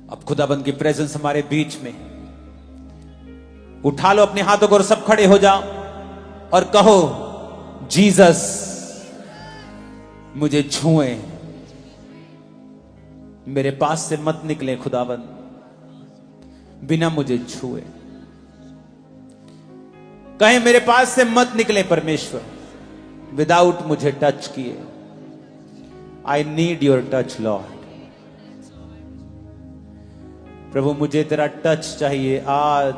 अब खुदाबंद की प्रेजेंस हमारे बीच में। उठा लो अपने हाथों को और सब खड़े हो जाओ और कहो, जीसस मुझे छुए, मेरे पास से मत निकले खुदाबंद बिना मुझे छुए। कहें, मेरे पास से मत निकले परमेश्वर विदाउट मुझे टच किए। I need your touch Lord. प्रभु मुझे तेरा टच चाहिए आज,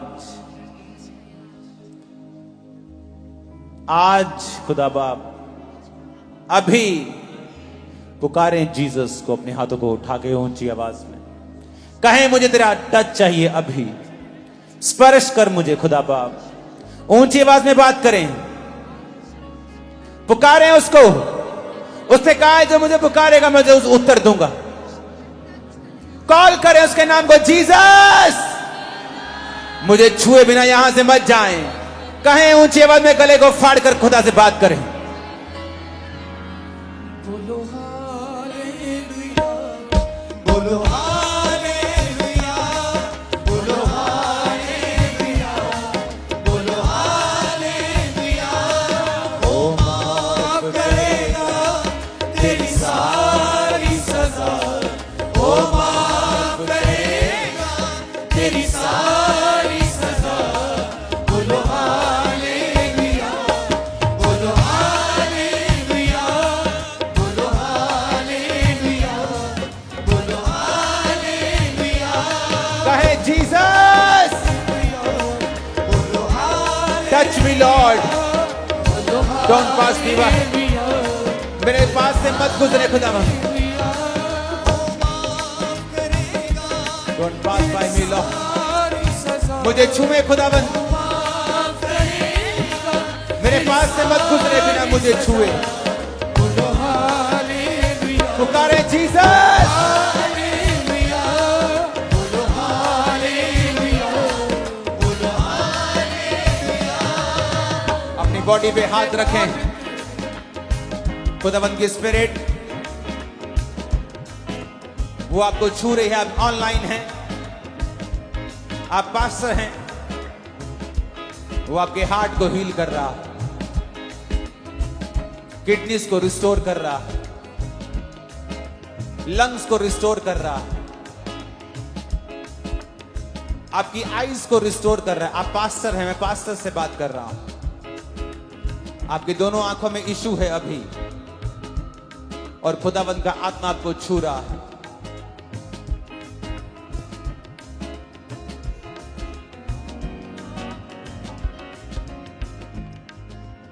आज खुदा बाप। अभी पुकारें जीसस को, अपने हाथों को उठा के ऊंची आवाज में कहें, मुझे तेरा टच चाहिए अभी, स्पर्श कर मुझे खुदा बाप। ऊंची आवाज में बात करें, पुकारें उसको। उसने कहा है जो मुझे पुकारेगा मैं उसे उत्तर दूंगा। कॉल करें उसके नाम को, जीसस मुझे छुए बिना यहां से मत जाएं। कहें ऊंची आवाज में, गले को फाड़ कर खुदा से बात करें। बोलो हालेलुया, बोलो हालेलुया, बोलो हालेलुया, बोलो हालेलुया। ओ माफ करेगा तेरी सारी सजा, ओ माफ करेगा तेरी सारी सजा। बोलो हालेलुया, बोलो हालेलुया, बोलो हालेलुया, बोलो हालेलुया। कहे जीसस, बोलो हालेलुया, टच मी लॉर्ड, बोलो don't pass me by. Hallelujah, मेरे पास से मत गुजरे खुदाबंद, don't pass by me Lord. सारी सजा। मुझे छुए खुदाबंद, माफ करेगा मेरे पास से मत गुजरे बिना मुझे छुए। बोलो हालेलुया, पुकारे जीसस। हालेलुया, बोलो हालेलुया, बोलो हालेलुया। अपनी बॉडी पे हाथ रखें। खुदाबंद की स्पिरिट वो आपको छू रही है। आप ऑनलाइन हैं, आप पास्टर हैं, वो आपके हार्ट को हील कर रहा, किडनीज को रिस्टोर कर रहा, लंग्स को रिस्टोर कर रहा, आपकी आईज को रिस्टोर कर रहा है। आप पास्टर हैं, मैं पास्टर से बात कर रहा हूं। आपकी दोनों आंखों में इशू है अभी, और खुदावंद का आत्मा आपको छू रहा है।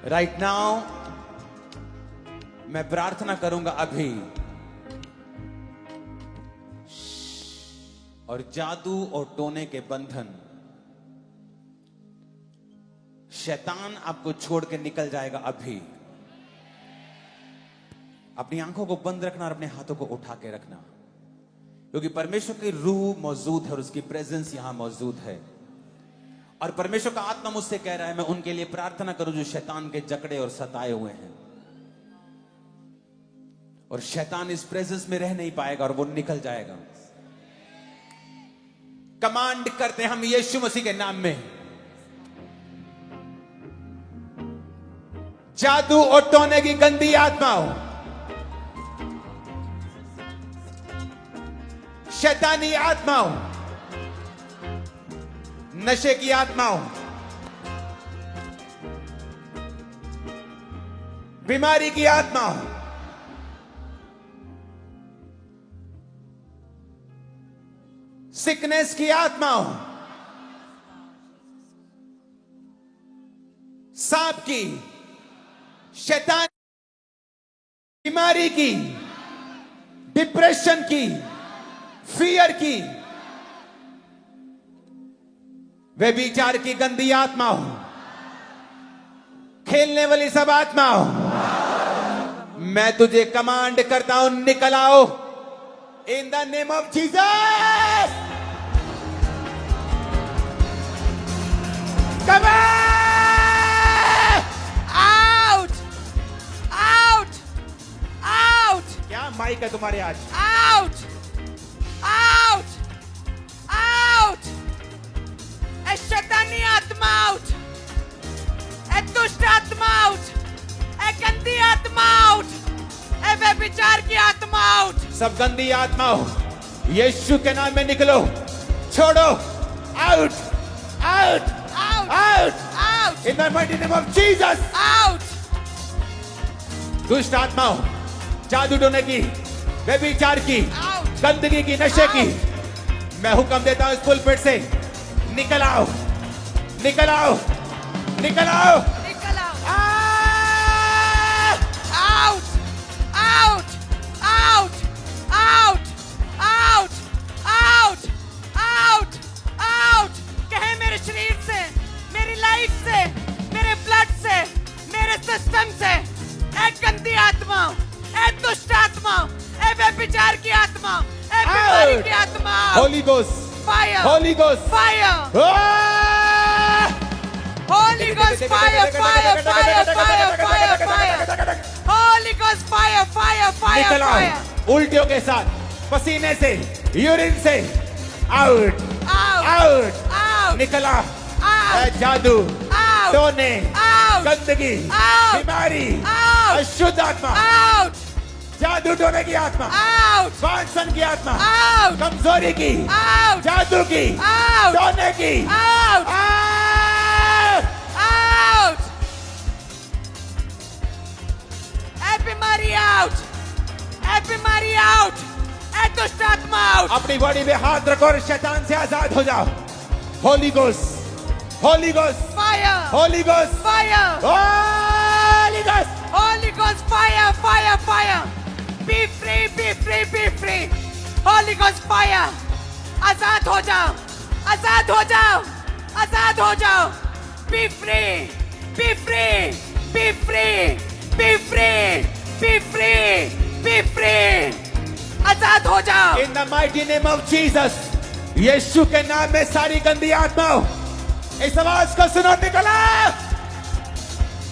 राइट नाउ मैं प्रार्थना करूंगा अभी, और जादू और टोने के बंधन, शैतान आपको छोड़ के निकल जाएगा अभी। अपनी आंखों को बंद रखना और अपने हाथों को उठा के रखना, क्योंकि परमेश्वर की रूह मौजूद है और उसकी प्रेजेंस यहां मौजूद है। और परमेश्वर का आत्मा मुझसे कह रहा है मैं उनके लिए प्रार्थना करूं जो शैतान के जकड़े और सताए हुए हैं, और शैतान इस प्रेजेंस में रह नहीं पाएगा और वो निकल जाएगा। कमांड करते हैं हम यीशु मसीह के नाम में, जादू और टोने की गंदी आत्माओं, शैतानी आत्माओं, नशे की आत्माओं, बीमारी की आत्माओं, सिकनेस की आत्माओं, सांप की, शैतान बीमारी की, डिप्रेशन की, फियर की, व्यभिचार की गंदी आत्माओं, खेलने वाली सब आत्माओं, मैं तुझे कमांड करता हूं, निकल आओ in the name of Jesus. Come out, out, out. क्या माइक है तुम्हारे आज? Out! Out! सब गंदी आत्माओं यीशु के नाम में निकलो, छोड़ो, out out Out! Out Out! In the mighty name of Jesus. Out! दुष्ट आत्माओं, जादू टोने की, व्यभिचार की, Out! गंदगी की, नशे की, मैं हुक्म देता हूं इस पुलपिट से, निकल आओ, निकल आओ, निकल आओ। निकल आओ! आ! Out! Out! Out! Out! Out! Out! Out! Out! कहे मेरे शरीर से, मेरी लाइफ से, मेरे ब्लड से, मेरे सिस्टम से, ए गंदी आत्मा, ए दुष्ट आत्मा, ए व्यभिचार की आत्मा, ए बीमारी की आत्मा, holy ghost, fire, holy ghost, fire, आ! Holy Ghost fire, fire, fire, fire, fire, fire. Holy Ghost fire, fire, fire, निकल आओ, fire. उल्टियों के साथ, पसीने से, यूरिन से, आउट Out, आउट, out, निकला, out, जादू, out, टोने, out, गंदगी, out, बीमारी, out, अशुद्ध आत्मा, out, जादू टोने की आत्मा, out, बांसन की आत्मा, out, कमजोरी की, out, जादू की, out, टोने की, out, आउट! out. ए बीमारी out, ए बीमारी out, ए दुष्ट आत्मा out. अपनी बॉडी में हाथ रखो और शैतान से आजाद हो जाओ। Holi ghost, Holi ghost, Fire, Holi ghost, fire. Holi ghost. Holy Ghost fire, fire, fire. Be free, be free, be free. Holy Ghost fire. आजाद हो जाओ, आजाद हो जाओ, आजाद हो जाओ. Be free, be free, be free, be free, be free, be free. आजाद हो जाओ. In the mighty name of Jesus, यीशु के नाम में सारी गंदी आत्माओं, इस आवाज को सुनो, निकला।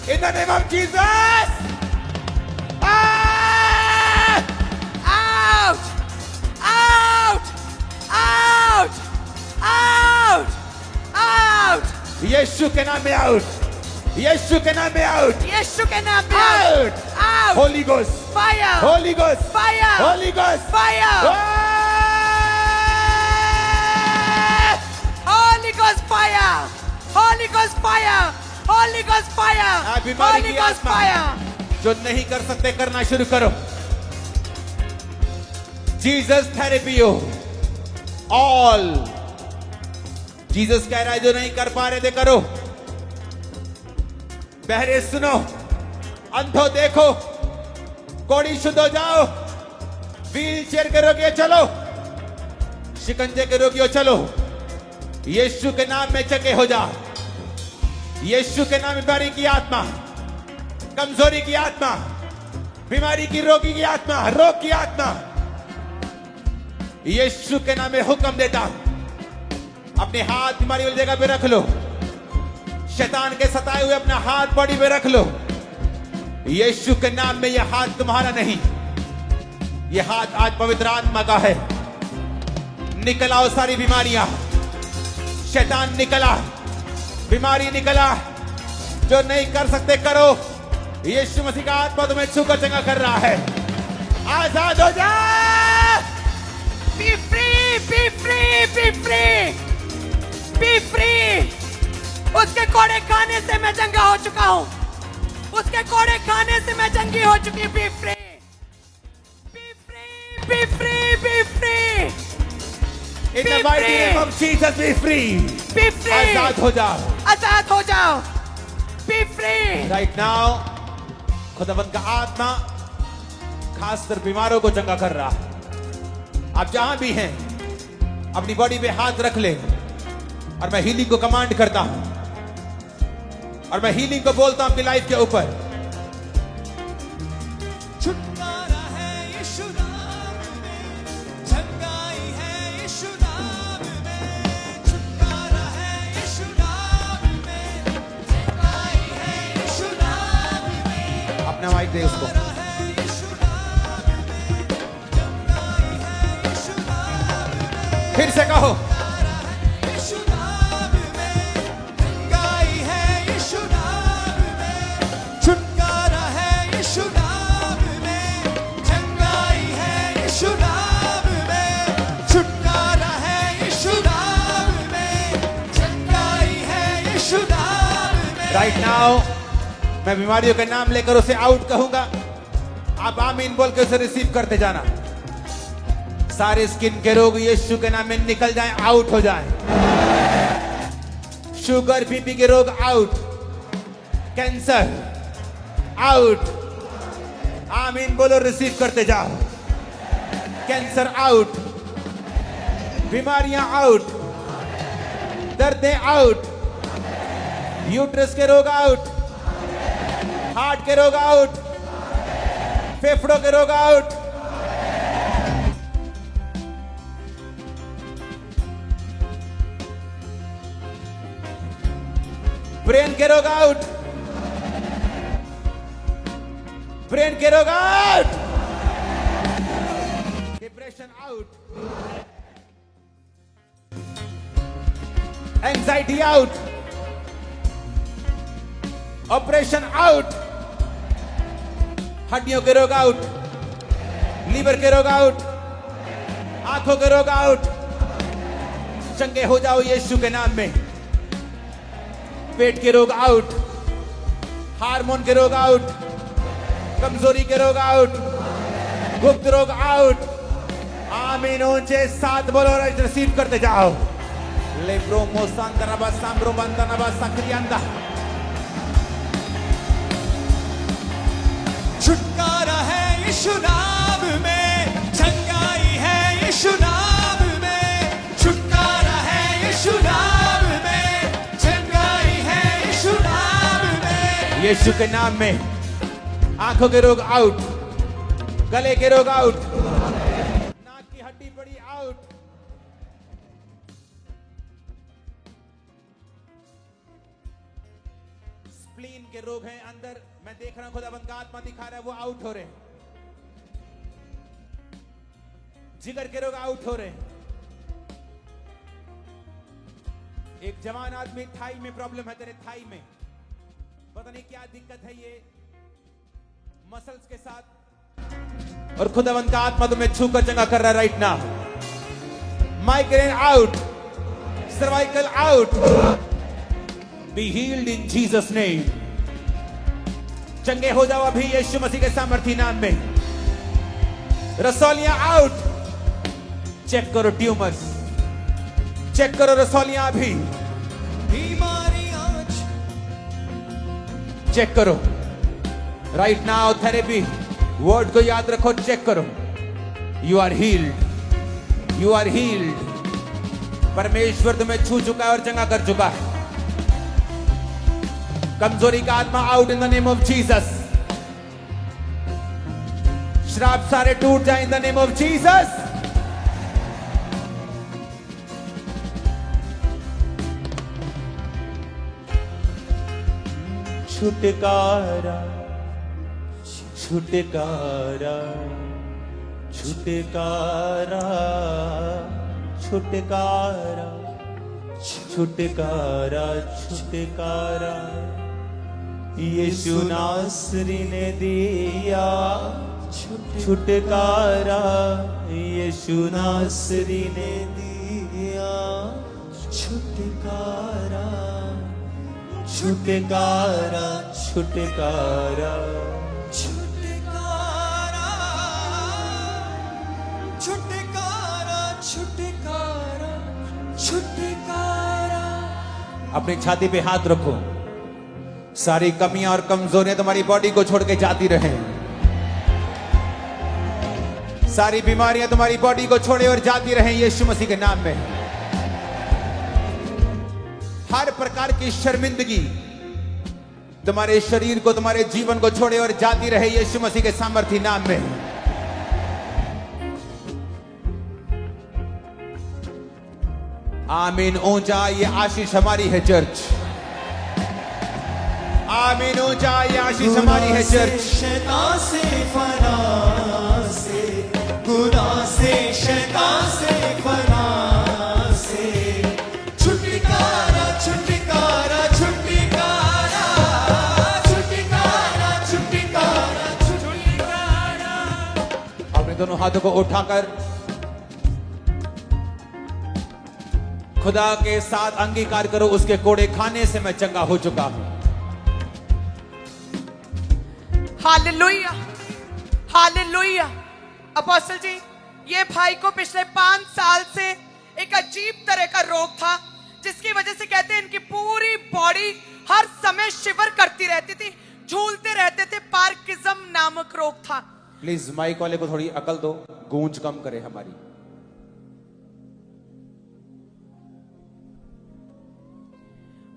In the name of Jesus. Ah! Out, out, out, out, out. यीशु के नाम में आउट, यीशु के नाम में आउट, यीशु के नाम में out. out, out. Holi ghost, Fire, Holi ghost, fire, Holi ghost, fire. Holy Ghost fire! Holy Ghost fire! Holy Ghost fire! बीमारी Holy की Ghost आत्मा fire! जो नहीं कर सकते करना शुरू करो। जीसस थेरेपी हो, ऑल। जीसस कह रहा है जो नहीं कर पा रहे थे करो। बहरे सुनो, अंधो देखो, कोड़ी शुद्ध हो जाओ, व्हील चेयर के रोगियों चलो, शिकंजे के रोगियों चलो, यीशु के नाम में चंगे हो जाओ। यीशु के नाम में बीमारी की आत्मा, कमजोरी की आत्मा, बीमारी की रोगी की आत्मा, रोग की आत्मा, यीशु के नाम में हुक्म देता हूं, अपने हाथ बीमारी वाली जगह पे रख लो। शैतान के सताए हुए अपना हाथ बॉडी पे रख लो। यीशु के नाम में यह हाथ तुम्हारा नहीं, यह हाथ आज पवित्र आत्मा का है। निकल आओ सारी बीमारियां, शैतान निकला, बीमारी निकला, जो नहीं कर सकते करो। यीशु मसीह का आत्मा तुम्हें छूकर चंगा कर रहा है। आजाद हो जा। Be free! Be free! Be free! Be free! उसके कोड़े खाने से मैं चंगा हो चुका हूँ। उसके कोड़े खाने से मैं चंगी हो चुकी। Be free! Be free! Be free! Be free! In the mighty name of Jesus, be free. Be free! आजाद हो जाओ। आजाद हो जाओ। Be free! Right now, खुदावंद का आत्मा खासकर बीमारों को चंगा कर रहा है। आप जहां भी हैं, अपनी बॉडी पे हाथ रख ले और मैं हीलिंग को कमांड करता हूं और मैं हीलिंग को बोलता हूं अपनी लाइफ के ऊपर। छुटकारा है यीशु नाम में, चंगाई है यीशु नाम में, छुटकारा है यीशु नाम में, चंगाई है यीशु नाम में, अपना माइक दे उसको। है यीशु नाम में, चंगाई है यीशु नाम में, फिर से कहो, यीशु नाम में, चंगाई है यीशु नाम में, छुटकारा है यीशु नाम में, चंगाई है यीशु नाम राइट नाउ मैं बीमारियों के नाम लेकर उसे आउट कहूंगा, आप आमीन बोल के उसे रिसीव करते जाना। सारे स्किन के रोग यीशु के नाम में निकल जाएं, आउट हो जाएं। शुगर बीपी के रोग आउट, कैंसर आउट, आमीन बोलो, रिसीव करते जाओ। कैंसर आउट, बीमारियां आउट, दर्दें आउट, यूट्रस के रोग आउट, हार्ट के रोग आउट, फेफड़ों के रोग आउट, ब्रेन के रोग आउट, ब्रेन के रोग out, depression out, anxiety out, operation out, हड्डियों के रोग आउट, लीवर के रोग आउट, आंखों के रोग आउट। चंगे हो जाओ यीशु के नाम में। पेट के रोग आउट, हार्मोन के रोग आउट, कमजोरी के रोग आउट, गुप्त रोग आउट। आमीन ऊंचे 7 बोलो और रिसीव करते जाओ। लेब्रो मोसांदरबा सांब्रो बंदनबा सक्रियंदा। छुटकारा है यीशु नाम में, चंगाई है यीशु नाम में। छुटकारा है यीशु नाम में, चंगाई है यीशु नाम में। यीशु के नाम में आंखों के रोग आउट, गले के रोग आउट, नाक की हड्डी पड़ी आउट, स्प्लीन के रोग हैं अंदर, मैं देख रहा हूं खुदावंद का आत्मा दिखा रहा है, वो आउट हो रहे हैं। जिगर के रोग आउट हो रहे हैं। एक जवान आदमी थाई में प्रॉब्लम है, तेरे थाई में पता नहीं क्या दिक्कत है, ये मसल्स के साथ, और खुदावंद का आत्मा तुम्हें छूकर चंगा कर रहा है right now. Migraine out, cervical out, be healed in Jesus name. चंगे हो जाओ अभी यीशु मसीह के सामर्थी नाम में। रसौलियां आउट, चेक करो ट्यूमर्स, चेक करो रसौलियां अभी, बीमारियां चेक करो राइट नाउ। थेरेपी वर्ड को याद रखो, चेक करो। You are healed, you are healed. परमेश्वर तुम्हें छू चुका है और चंगा कर चुका है। कमजोरी का आत्मा out in the name of Jesus. श्राप सारे टूट जाए in the name of Jesus. छुटकारा छुटकारा छुटकारा छुटकारा छुटकारा छुटकारा यीशु नासरी ने दिया छुटकारा। यीशु नासरी ने दिया छुटकारा छुटकारा छुटकारा छुटकारा छुटकारा छुटकारा छुटकारा। अपनी छाती पे हाथ रखो। सारी कमियां और कमजोरियां तुम्हारी बॉडी को छोड़ के जाती रहे। सारी बीमारियां तुम्हारी बॉडी को छोड़े और जाती रहे यीशु मसीह के नाम में। हर प्रकार की शर्मिंदगी तुम्हारे शरीर को, तुम्हारे जीवन को छोड़े और जाती रहे यीशु मसीह के सामर्थी नाम में। आमीन ऊंचा, ये आशीष हमारी है चर्च। आमीन ऊंचा, ये आशीष हमारी है चर्च। शैतान से फना से, गुनाह से, शैतान से फना से, छुटकारा छुटकारा छुटकारा छुटकारा छुटकारा छुटकारा। अपने दोनों हाथों को उठाकर खुदा के साथ अंगीकार करो, उसके कोड़े खाने से मैं चंगा हो चुका हूं। Hallelujah, hallelujah. अपोस्टल जी, ये भाई को पिछले 5 साल से एक अजीब तरह का रोग था, जिसकी वजह से कहते हैं इनकी पूरी बॉडी हर समय शिवर करती रहती थी, झूलते रहते थे। पार्किंसम नामक रोग था। प्लीज माइक वाले को थोड़ी अकल दो, गूंज कम करे हमारी।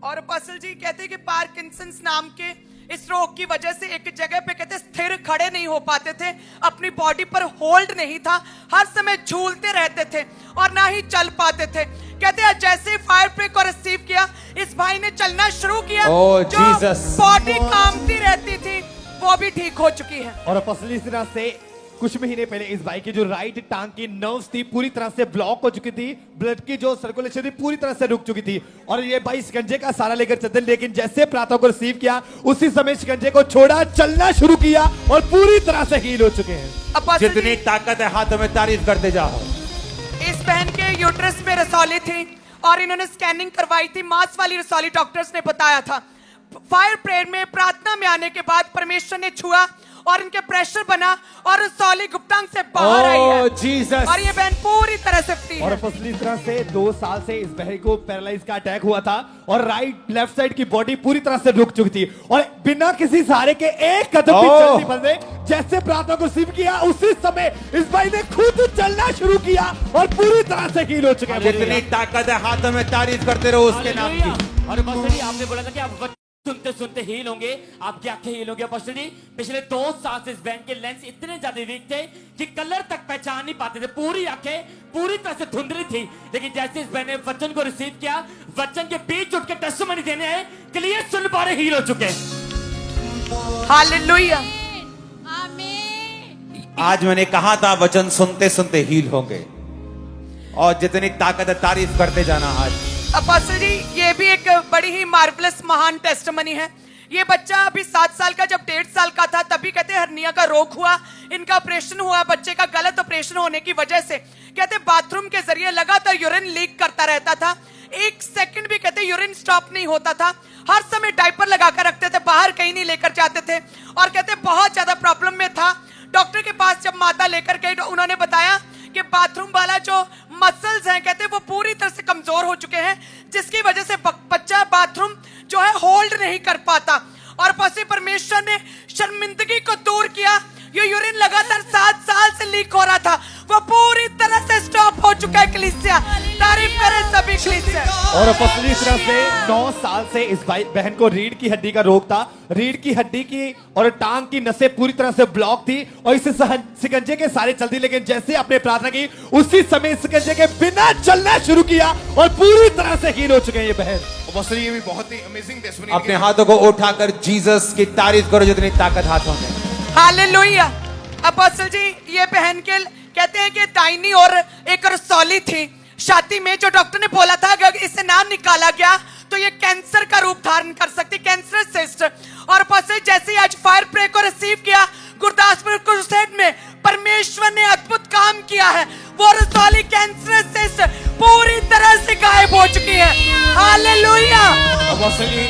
और अपोस्टल जी कहते हैं कि पार्किंसंस नाम के इस रोग की वजह से एक जगह पे कहते स्थिर खड़े नहीं हो पाते थे, अपनी बॉडी पर होल्ड नहीं था, हर समय झूलते रहते थे और ना ही चल पाते थे। कहते हैं जैसे फायर प्रे को रिसीव किया, इस भाई ने चलना शुरू किया। Oh, जो Jesus. बॉडी कांपती रहती थी वो भी ठीक हो चुकी है। और अपोस्टल इस तरह से कुछ महीने पहले इस भाई की जो राइट टांग की नर्व्स थी पूरी तरह से ब्लॉक हो चुकी थी, ब्लड की जो सर्कुलेशन थी पूरी तरह से रुक चुकी थी और ये भाई शिकंजे का सहारा लेकर चलते, लेकिन जैसे प्रार्थना को रिसीव किया उसी समय शिकंजे को छोड़ा, चलना शुरू किया और पूरी तरह से हील हो चुके हैं। अपोस्टल जितनी जी, ताकत है हाथों में तारीफ करते जाओ। इस बहन के यूट्रस में रसौली थी और इन्होंने स्कैनिंग करवाई थी, मांस वाली रसौली डॉक्टर्स ने बताया था। फायर प्रेयर में प्रार्थना में आने के बाद परमेश्वर ने छुआ और इनके प्रेशर बना और रसौली गुप्तांग से बाहर आई है। जीसस। और ये बहन पूरी तरह से फ्री और है। अपोस्टल इस तरह से 2 साल से इस बहन को पैरालाइज का अटैक हुआ था और राइट लेफ्ट साइड की बॉडी पूरी तरह से रुक चुकी थी और बिना किसी सहारे के एक कदम भी चल नहीं पाते। जैसे प्रार्थना को रिसीव किया उसी समय इस भाई ने खुद चलना शुरू किया और पूरी तरह से हील हो चुके हैं। जितनी ताकत है हाथों में तारीफ करते रहो उसके नाम की। और अपोस्टल जी, आपने बोला था कि आप सुनते सुनते हील होंगे, आपकी आंखें हील होंगी। अपोस्टल जी, पिछले 2 साल से इस बहन के लेंस इतने ज्यादा वीक थे कि कलर तक पहचान नहीं पाते थे, पूरी आंखें पूरी तरह से धुंधली थी। लेकिन जैसे इस बहन ने वचन को रिसीव किया, वचन के बीच उठ के टेस्टिमनी देने आए, क्लियर सुन पा रहे, हील हो चुके। हालेलुया। आज मैंने कहा था वचन सुनते सुनते हील होंगे और जितनी ताकत है तारीफ करते जाना। आज अपोस्टल जी, ये भी एक बड़ी ही मार्वलस महान टेस्टिमनी है। ये बच्चा अभी 7 साल का, जब 1.5 साल का था तभी कहते हैं हर्निया का रोग हुआ, इनका ऑपरेशन हुआ। बच्चे का गलत ऑपरेशन होने की वजह से कहते बाथरूम के जरिए लगातार यूरिन लीक करता रहता था, 1 सेकंड भी कहते यूरिन स्टॉप नहीं होता था। हर समय डायपर लगाकर रखते थे, बाहर कहीं नहीं लेकर जाते थे और कहते बहुत ज्यादा प्रॉब्लम में था। डॉक्टर के पास जब माता लेकर गई तो उन्होंने बताया कि बाथरूम वाला जो मसल्स हैं कहते वो पूरी तरह से कमजोर हो चुके हैं, जिसकी वजह से बच्चा बाथरूम जो है होल्ड नहीं कर पाता। और पसी परमेश्वर ने शर्मिंदगी को दूर किया। ये यूरिन लगातार 7 साल से लीक हो रहा था, वो पूरी तरह से स्टॉप हो चुका है। कलीसिया तारीफ करें सभी कलीसिया। और अपोस्टल इस तरह से 9 साल से इस भाई बहन को रीढ़ की हड्डी का रोग था, रीढ़ की हड्डी की और टांग की नसें पूरी तरह से ब्लॉक थी और इस शिकंजे के सारे चलती, लेकिन जैसे आपने प्रार्थना की उसी समय शिकंजे के बिना चलना शुरू किया और पूरी तरह से हील हो चुके हैं ये बहन। अपोस्टल ये भी बहुत ही अमेजिंग टेस्टिमनी। अपने हाथों को उठाकर जीसस की तारीफ करो, जितनी ताकत हाथों में। हालेलुया। अपोस्टल जी, ये बहन के कहते हैं कि दाहिनी और एक रसौली थी छाती में, जो डॉक्टर ने बोला था अगर इसे ना निकाला गया तो ये कैंसर का रूप धारण कर सकती, कैंसर सिस्ट। और अपोस्टल जैसे ही आज फायर प्रे को रिसीव किया, गुरदासपुर क्रूसेड में परमेश्वर ने अद्भुत काम किया है। वो रसौली कैंसर सिस्ट पूरी तरह से गायब हो चुकी है। हालेलुया। अपोस्टल जी,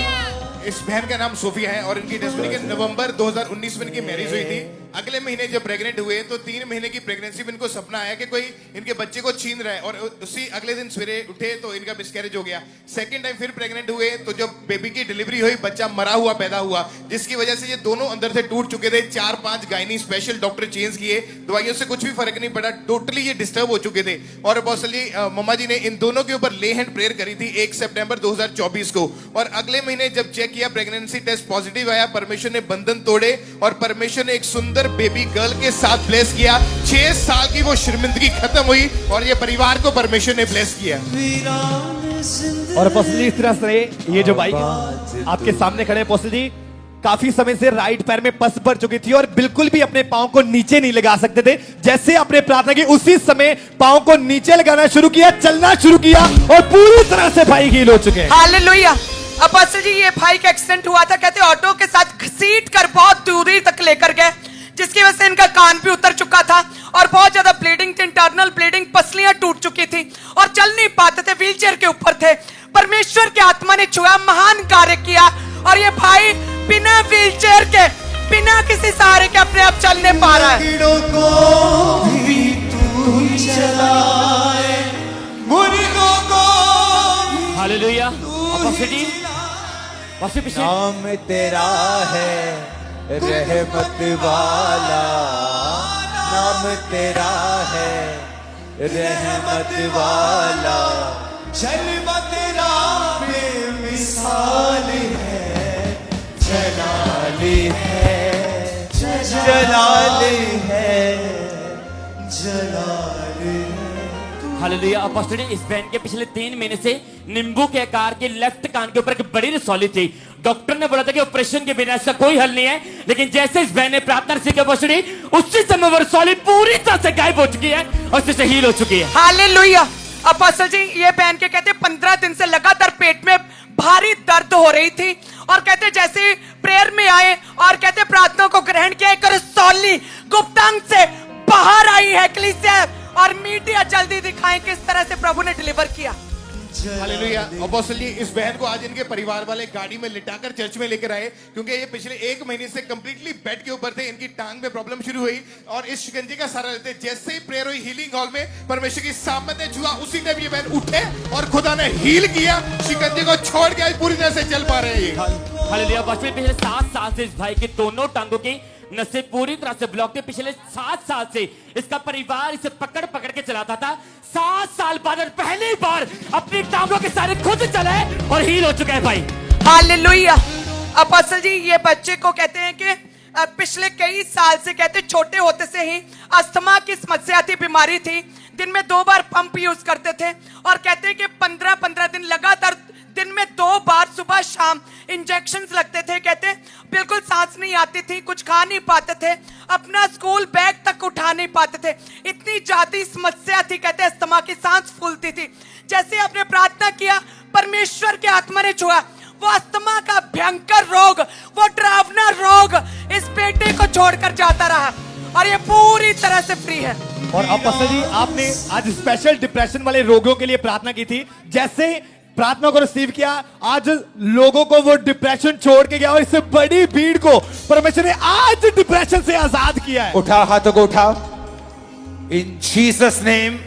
इस बहन का नाम सोफिया है और इनकी टेस्टिमनी के नवंबर 2019 में इनकी मैरिज हुई थी। अगले महीने जब प्रेग्नेंट हुए तो 3 महीने की प्रेगनेंसी में इनको सपना आया कि कोई इनके बच्चे को छीन रहा है और उसी अगले दिन सवेरे उठे तो इनका मिसकैरेज हो गया। सेकंड टाइम फिर प्रेग्नेंट हुए तो जब बेबी की डिलीवरी हुई, बच्चा मरा हुआ पैदा हुआ, जिसकी वजह से ये दोनों अंदर से टूट चुके थे। 4-5 गायनी स्पेशल डॉक्टर चेंज किए, दवाइयों से कुछ भी फर्क नहीं पड़ा, टोटली ये डिस्टर्ब हो चुके थे। और अपोस्टल जी, मम्मा जी ने इन दोनों के ऊपर ले हैंड प्रेयर करी थी 1 सितंबर 2024 को और अगले महीने जब चेक किया प्रेगनेंसी टेस्ट पॉजिटिव आया। परमेश्वर ने बंधन तोड़े और परमेश्वर ने एक सुंदर बेबी गर्ल के साथ ब्लेस किया। 6 साल की वो शर्मिंदगी खत्म हुई और ये परिवार को परमेश्वर ने ब्लेस किया। और अपोस्टल इस तरह से ये जो भाई आपके सामने खड़े अपोस्टल जी, काफी समय से राइट पैर में पस भर चुकी थी और बिल्कुल भी अपने पांव को नीचे नहीं लगा सकते थे। जैसे आपने प्रार्थना की उसी समय पांव को नीचे लगाना शुरू किया, चलना शुरू किया और पूरी तरह से भाई हील हो चुके हैं। हालेलुया। अपोस्टल जी, ये भाई का एक्सीडेंट हुआ था, कहते ऑटो के साथ घसीट कर बहुत दूरी तक लेकर गए, जिसकी वजह से इनका कान भी उतर चुका था और बहुत ज्यादा ब्लीडिंग थी, इंटरनल ब्लीडिंग, पसलियां टूट चुकी थी और चल नहीं पाते थे, व्हीलचेयर के ऊपर थे। परमेश्वर की आत्मा ने छुआ, महान कार्य किया और ये भाई बिना व्हीलचेयर के बिना किसी सहारे के अपने आप चलने पा रहा है। कीड़ों को भी तू चलाए, मुर्गों को हालेलुया। अपोस्टल जी पास्टर पीछे नाम तेरा है रहमत वाला, नाम तेरा है रहमत वाला, जलवा तेरा बेमिसाल है, जलाली है, जलाली है, जलाली है। हालेलुया। अपोस्टल जी इस बहन के पिछले 3 महीने से नींबू के आकार के लेफ्ट कान के ऊपर एक बड़ी रसौली थी। डॉक्टर ने बोला था कि ऑपरेशन के बिना इसका कोई हल नहीं है, लेकिन जैसे इस बहन ने प्रार्थना सीखी अपोस्टल जी, उसी समय वो रसौली पूरी तरह से गायब हो चुकी है और इससे हील हो चुकी है। हालेलुया। अपोस्टल जी ये बहन के कहते 15 दिन से लगातार पेट में भारी दर्द हो रही थी और कहते जैसे प्रेयर में आए और कहते प्रार्थना को ग्रहण किया, एक रसौली गुप्तांग से बाहर आई है कलीसिया और मीडिया जल्दी दिखाएं किस तरह से प्रभु ने डिलीवर किया। हालेलुया। अपोस्टल जी इस बहन को आज इनके परिवार वाले गाड़ी में लिटाकर चर्च में लेकर आए, क्योंकि ये पिछले 1 महीने से कंप्लीटली बेड के ऊपर थे। इनकी टांग में प्रॉब्लम शुरू हुई और इस शिकंजे का सहारा लेते जैसे ही प्रेयर हुई हीलिंग हॉल में परमेश्वर की सामत ने छुआ, उसी टाइम ये बहन उठे और खुदा ने हील किया, शिकंजे को छोड़ के आज पूरी तरह से चल पा रहे हैं ये। हालेलुया। पास्टर पिछले 7 साल से इस भाई के दोनों टांगों की नसें पूरी तरह से ब्लॉक थे। पिछले 7 साल से इसका परिवार इसे पकड़ पकड़ के चलाता था। 7 साल बाद पहली बार अपनी टांगों के सारे खुद चले और हील हो चुका है भाई। हालेलुया। अपोस्टल जी ये बच्चे को कहते हैं कि पिछले कई साल से कहते छोटे होते से ही अस्थमा की समस्या थी, बीमारी थी। दिन में 2 बार पंप यूज करते थे और कहते हैं कि 15-15 दिन लगातार दिन में 2 बार सुबह शाम इंजेक्शंस लगते थे। कहते बिल्कुल सांस नहीं आती थी, कुछ खा नहीं पाते थे, अपना स्कूल बैग तक उठा नहीं पाते थे, इतनी ज्यादा समस्या थी। कहते अस्थमा की सांस फूलती थी। जैसे आपने प्रार्थना किया परमेश्वर के आत्मा ने छुआ, वो अस्थमा का भयंकर रोग, वो डरावना रोग इस बेटे को छोड़कर जाता रहा और ये पूरी तरह से फ्री है। और अपोस्टल जी आपने आज स्पेशल डिप्रेशन वाले रोगियों के लिए प्रार्थना की थी। जैसे प्रार्थना को रिसीव किया, आज लोगों को वो डिप्रेशन छोड़ के गया और इससे बड़ी भीड़ को परमेश्वर ने आज डिप्रेशन से आजाद किया है। उठा हाथों को उठाओ इन जीसस नेम।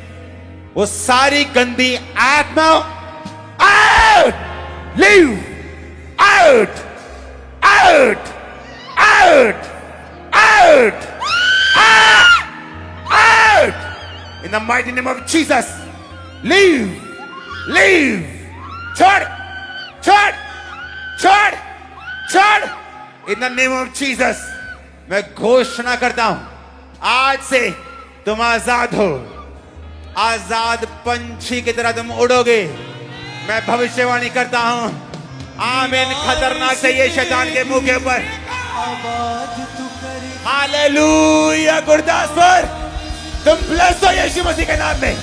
वो सारी गंदी आत्मा out, leave out, out, out, out, out in the mighty name of Jesus. Leave, leave, छोड़, छोड़, छोड़, छोड़ in the name of Jesus. मैं घोषणा करता हूं आज से तुम आजाद हो, आजाद पंछी की तरह तुम उड़ोगे। मैं भविष्यवाणी करता हूं, आमीन। खतरनाक से ये शैतान के मुंह के ऊपर। हालेलुया। गुरदासपुर तुम ब्लेस्ड हो यीशु मसीह के नाम में।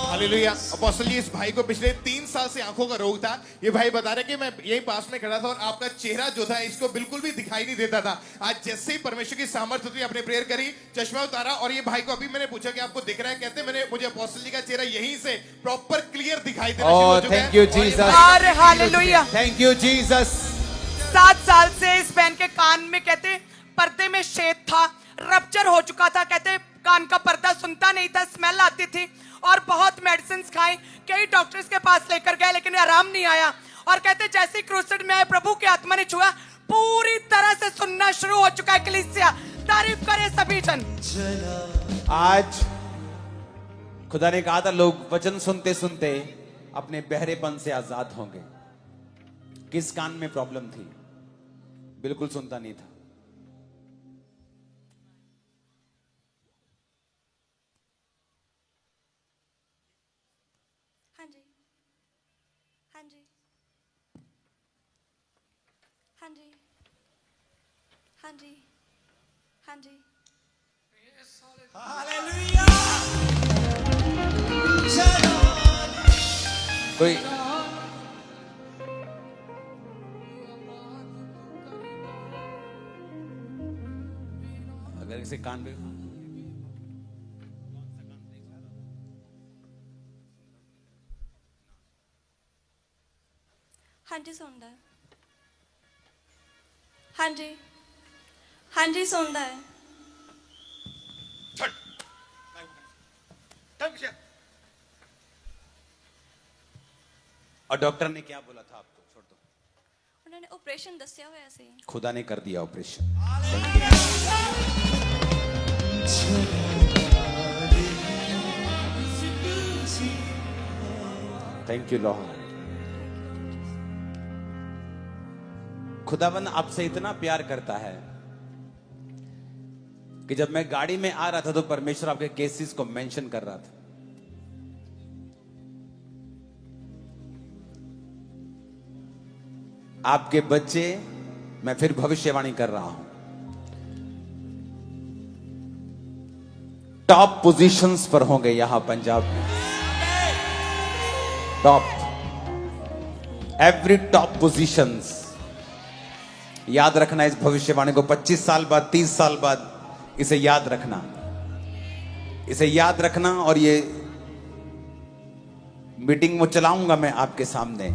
हालेलुया। अपोस्टल जी इस भाई को पिछले 3 साल से आंखों का रोग था। ये भाई बता रहे कि मैं यही पास में खड़ा था और आपका चेहरा जो था इसको बिल्कुल भी दिखाई नहीं देता था। आज जैसे ही परमेश्वर की सामर्थ्य हुई, आपने प्रेयर करी, चश्मा उतारा और ये भाई को अभी मैंने पूछा कि आपको दिख रहा है, कहते मैंने मुझे अपोस्टल जी का चेहरा यहीं से प्रॉपर क्लियर दिखाई देना शुरू हो चुका है। Thank you Jesus. अरे हालेलुया। Thank you Jesus. 7 साल से इस बहन के कान में कहते पर्दे में छेद था, रप्चर हो चुका था। कहते कान का पर्दा सुनता नहीं था, स्मेल आती थी और बहुत मेडिसिन खाई, कई डॉक्टर्स के पास लेकर गए लेकिन आराम नहीं आया। और कहते जैसे क्रूसेड में आए प्रभु के आत्मा ने छुआ, पूरी तरह से सुनना शुरू हो चुका है कलीसिया। तारीफ करे सभी जन। आज खुदा ने कहा था लोग वचन सुनते सुनते अपने बहरेपन से आजाद होंगे। किस कान में प्रॉब्लम थी? बिल्कुल सुनता नहीं था। हाँ जी, हाँ जी, हाँ जी, हाँ जी, हाँ जी। कोई अगर किसी कान पे हाँ जी सुन रहा है। ਹਾਂਜੀ ਹਾਂਜੀ ਸੁਣਦਾ ਹੈ और डॉक्टर ने क्या बोला था आपको? छोड़ दो, ਉਹਨਾਂ ਨੇ ਆਪਰੇਸ਼ਨ ਦੱਸਿਆ ਹੋਇਆ ਸੀ खुदा ने कर दिया ऑपरेशन। Thank you Lord. खुदावन आपसे इतना प्यार करता है कि जब मैं गाड़ी में आ रहा था तो परमेश्वर आपके केसेस को मेंशन कर रहा था। आपके बच्चे, मैं फिर भविष्यवाणी कर रहा हूं, टॉप पोजीशंस पर होंगे यहां पंजाब में। Top, every top positions. याद रखना इस भविष्यवाणी को। 25 साल बाद, 30 साल बाद इसे याद रखना, इसे याद रखना। और ये मीटिंग वो चलाऊंगा मैं आपके सामने।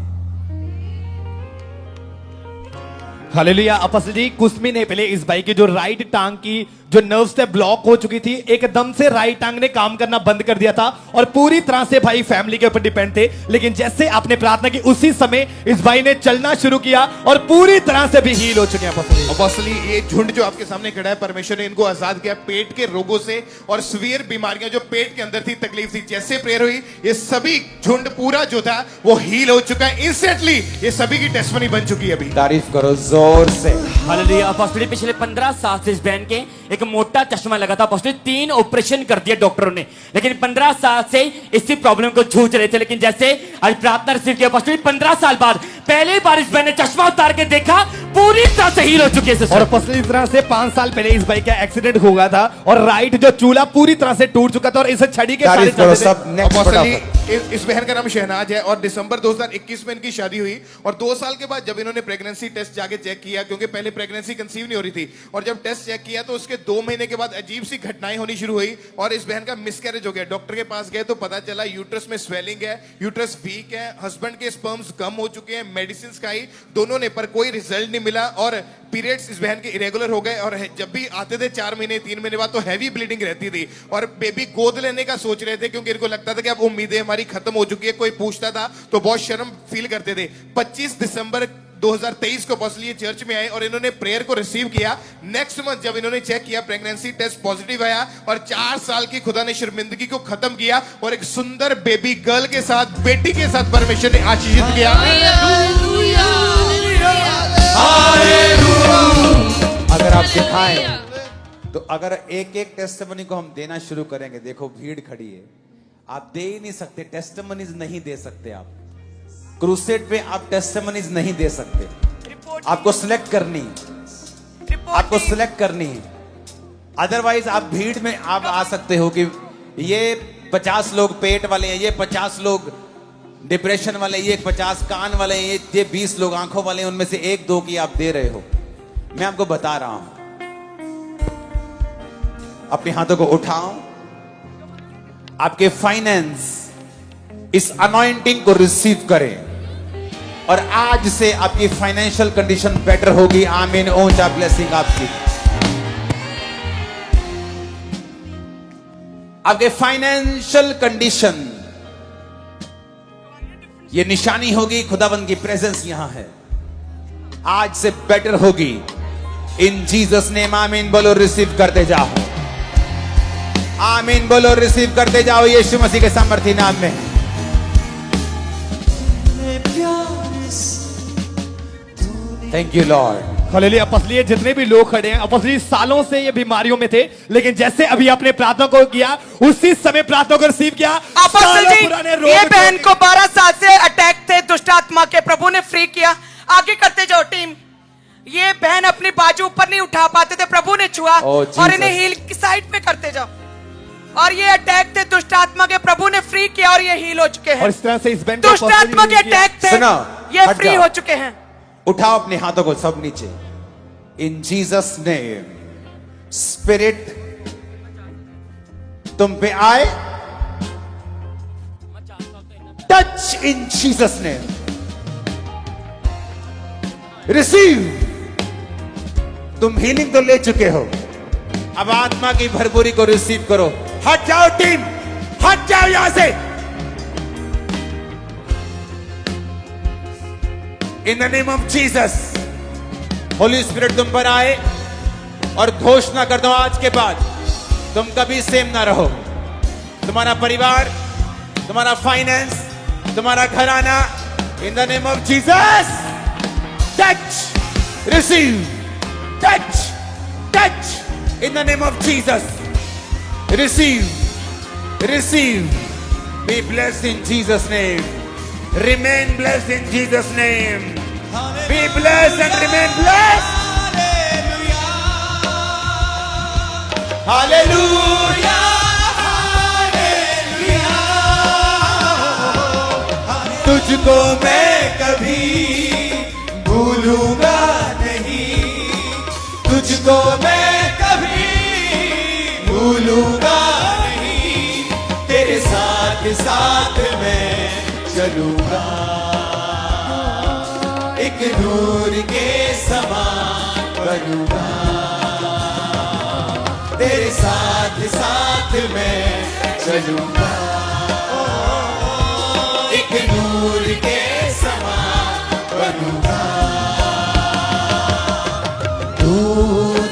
हालेलुया। अपोस्टल जी, कुछ महीने पहले इस भाई की जो राइट टांग की जो नर्व से ब्लॉक हो चुकी थी, एकदम से राइट टांग ने काम करना बंद कर दिया था और पूरी तरह से भाई फैमिली के ऊपर डिपेंड थे। लेकिन जैसे आपने प्रार्थना की उसी समय इस भाई ने चलना शुरू किया और पूरी तरह से भी हील हो चुके हैं। अपोस्टल जी, ये झुंड जो आपके सामने खड़ा है, परमेश्वर ने इनको आजाद किया पेट के रोगों से और सीवियर बीमारियां जो पेट के अंदर थी, तकलीफ थी। जैसे प्रेयर हुई, ये सभी झुंड पूरा जो था वो हील हो चुका है इंस्टेंटली। ये सभी की टेस्टमनी बन चुकी है अभी। तारीफ करो जोर से। हालेलुया। अपोस्टल जी, पिछले 15 साल से इस बहन के एक मोटा चश्मा लगा था। अपोस्टल जी, 3 ऑपरेशन कर दिए डॉक्टरों ने, लेकिन 15 साल से इसी प्रॉब्लम को जूझ रहे थे। लेकिन जैसे आज प्रार्थना रिसीव किया अपोस्टल जी, 15 साल बाद पहली बार इस बहन ने चश्मा उतार के देखा, पूरी तरह से हील हो चुकी है। और अपोस्टल इस तरह से 5 साल पहले इस भाई का एक्सीडेंट हो गया था और राइट जो चूल्हा पूरी तरह से टूट चुका था और इसे छड़ी के तारीफ करो सब। नेक्स्ट अपोस्टल जी, इस बहन का नाम शहनाज है और दिसंबर 2021 में इनकी शादी हुई। और 2 साल के बाद जब इन्होंने प्रेगनेंसी टेस्ट जाके चेक किया, क्योंकि पहले प्रेगनेंसी कंसीव नहीं हो रही थी, और जब टेस्ट चेक किया तो उसके 2 महीने के बाद अजीब सी घटनाएं होनी शुरू हुई और इस बहन का मिसकैरेज हो गया। डॉक्टर के पास गए तो पता चला यूट्रस में स्वेलिंग है, यूट्रस वीक है, हस्बैंड के स्पर्म्स कम हो चुके हैं, मेडिसिन खाई दोनों ने, पर कोई रिजल्ट नहीं मिला। और पीरियड्स इस बहन के इरेगुलर हो गए और जब भी आते थे 4 महीने 3 महीने बाद तो हैवी ब्लीडिंग रहती थी। और बेबी गोद लेने का सोच रहे थे क्योंकि इनको लगता था कि अब उम्मीदें हमारी खत्म हो चुकी है। कोई पूछता था तो बहुत शर्म फील करते थे। 25 दिसंबर 2023 को अपोस्टल ये चर्च में आए और इन्होंने प्रेयर को रिसीव किया। नेक्स्ट मंथ जब इन्होंने चेक किया, प्रेगनेंसी टेस्ट पॉजिटिव आया और 4 साल की खुदा ने शर्मिंदगी को खत्म किया और एक सुंदर बेबी गर्ल के साथ, बेटी के साथ परमेश्वर ने आशीषित किया। अगर आप दिखाएं तो अगर एक एक टेस्टिमनी को हम देना शुरू करेंगे, देखो भीड़ खड़ी है, आप दे ही नहीं सकते, टेस्टिमनीज नहीं दे सकते। आप क्रूसेड पे आप टेस्टिमनीज नहीं दे सकते। आपको सिलेक्ट करनी, आपको सिलेक्ट करनी है। अदरवाइज आप भीड़ में आप आ सकते हो कि ये 50 लोग पेट वाले हैं, ये 50 लोग डिप्रेशन वाले, ये 50 कान वाले हैं, ये 20 लोग आंखों वाले हैं, उनमें से 1-2 की आप दे रहे हो। मैं आपको बता रहा हूं, अपने हाथों को उठाओ, आपके फाइनेंस इस अनॉइंटिंग को रिसीव करें और आज से आपकी फाइनेंशियल कंडीशन बेटर होगी। आमीन। ऊंचा ब्लेसिंग आपकी, आपके फाइनेंशियल कंडीशन, ये निशानी होगी खुदावंद की प्रेजेंस यहां है, आज से बेटर होगी। इन जीसस नेम आमीन बोलो, रिसीव करते जाओ। आमीन बोलो, रिसीव करते जाओ यीशु मसीह के सामर्थी नाम में। Thank you Lord. Hallelujah. Apostle ये जितने भी लोग खड़े हैं, अपोस्टल जी सालों से ये बीमारियों में थे, लेकिन जैसे अभी आपने प्रार्थना को किया, उसी समय प्रार्थना को रिसीव किया। अपोस्टल जी, ये बहन को 12 साल से अटैक थे दुष्ट आत्मा के, प्रभु ने फ्री किया। आगे करते जाओ टीम। ये बहन अपनी बाजू ऊपर नहीं उठा पाते थे, प्रभु ने छुआ और इन्हें हील की साइड पे करते जाओ। और ये अटैक थे दुष्ट आत्मा के, प्रभु ने फ्री किया और ये हील हो चुके हैं। और इस तरह से इस बहन दुष्ट आत्मा के अटैक थे, ये फ्री हो चुके हैं। उठाओ अपने हाथों को सब नीचे। इन जीसस नेम, स्पिरिट तुम पे आए, touch in Jesus name, receive तुम हीलिंग तो ले चुके हो, अब आत्मा की भरपूरी को रिसीव करो। हट जाओ टीम, हट जाओ यहां से। In the name of Jesus, Holi spirit तुम पर आए और घोषणा कर दो, आज के बाद तुम कभी सेम ना रहो। तुम्हारा परिवार, तुम्हारा फाइनेंस, तुम्हारा घराना, in the name of Jesus, touch, receive, touch, touch, in the name of Jesus, receive, receive, be blessed in Jesus' name, remain blessed in Jesus' name, be blessed and remain blessed. Hallelujah, hallelujah, तुझको मैं कभी भूलूंगा नहीं, तुझको मैं भूलूंगा नहीं, तेरे साथ साथ मैं चलूंगा, एक नूर के समान बनूंगा, तेरे साथ साथ मैं चलूंगा, एक नूर के समान बनूंगा। तू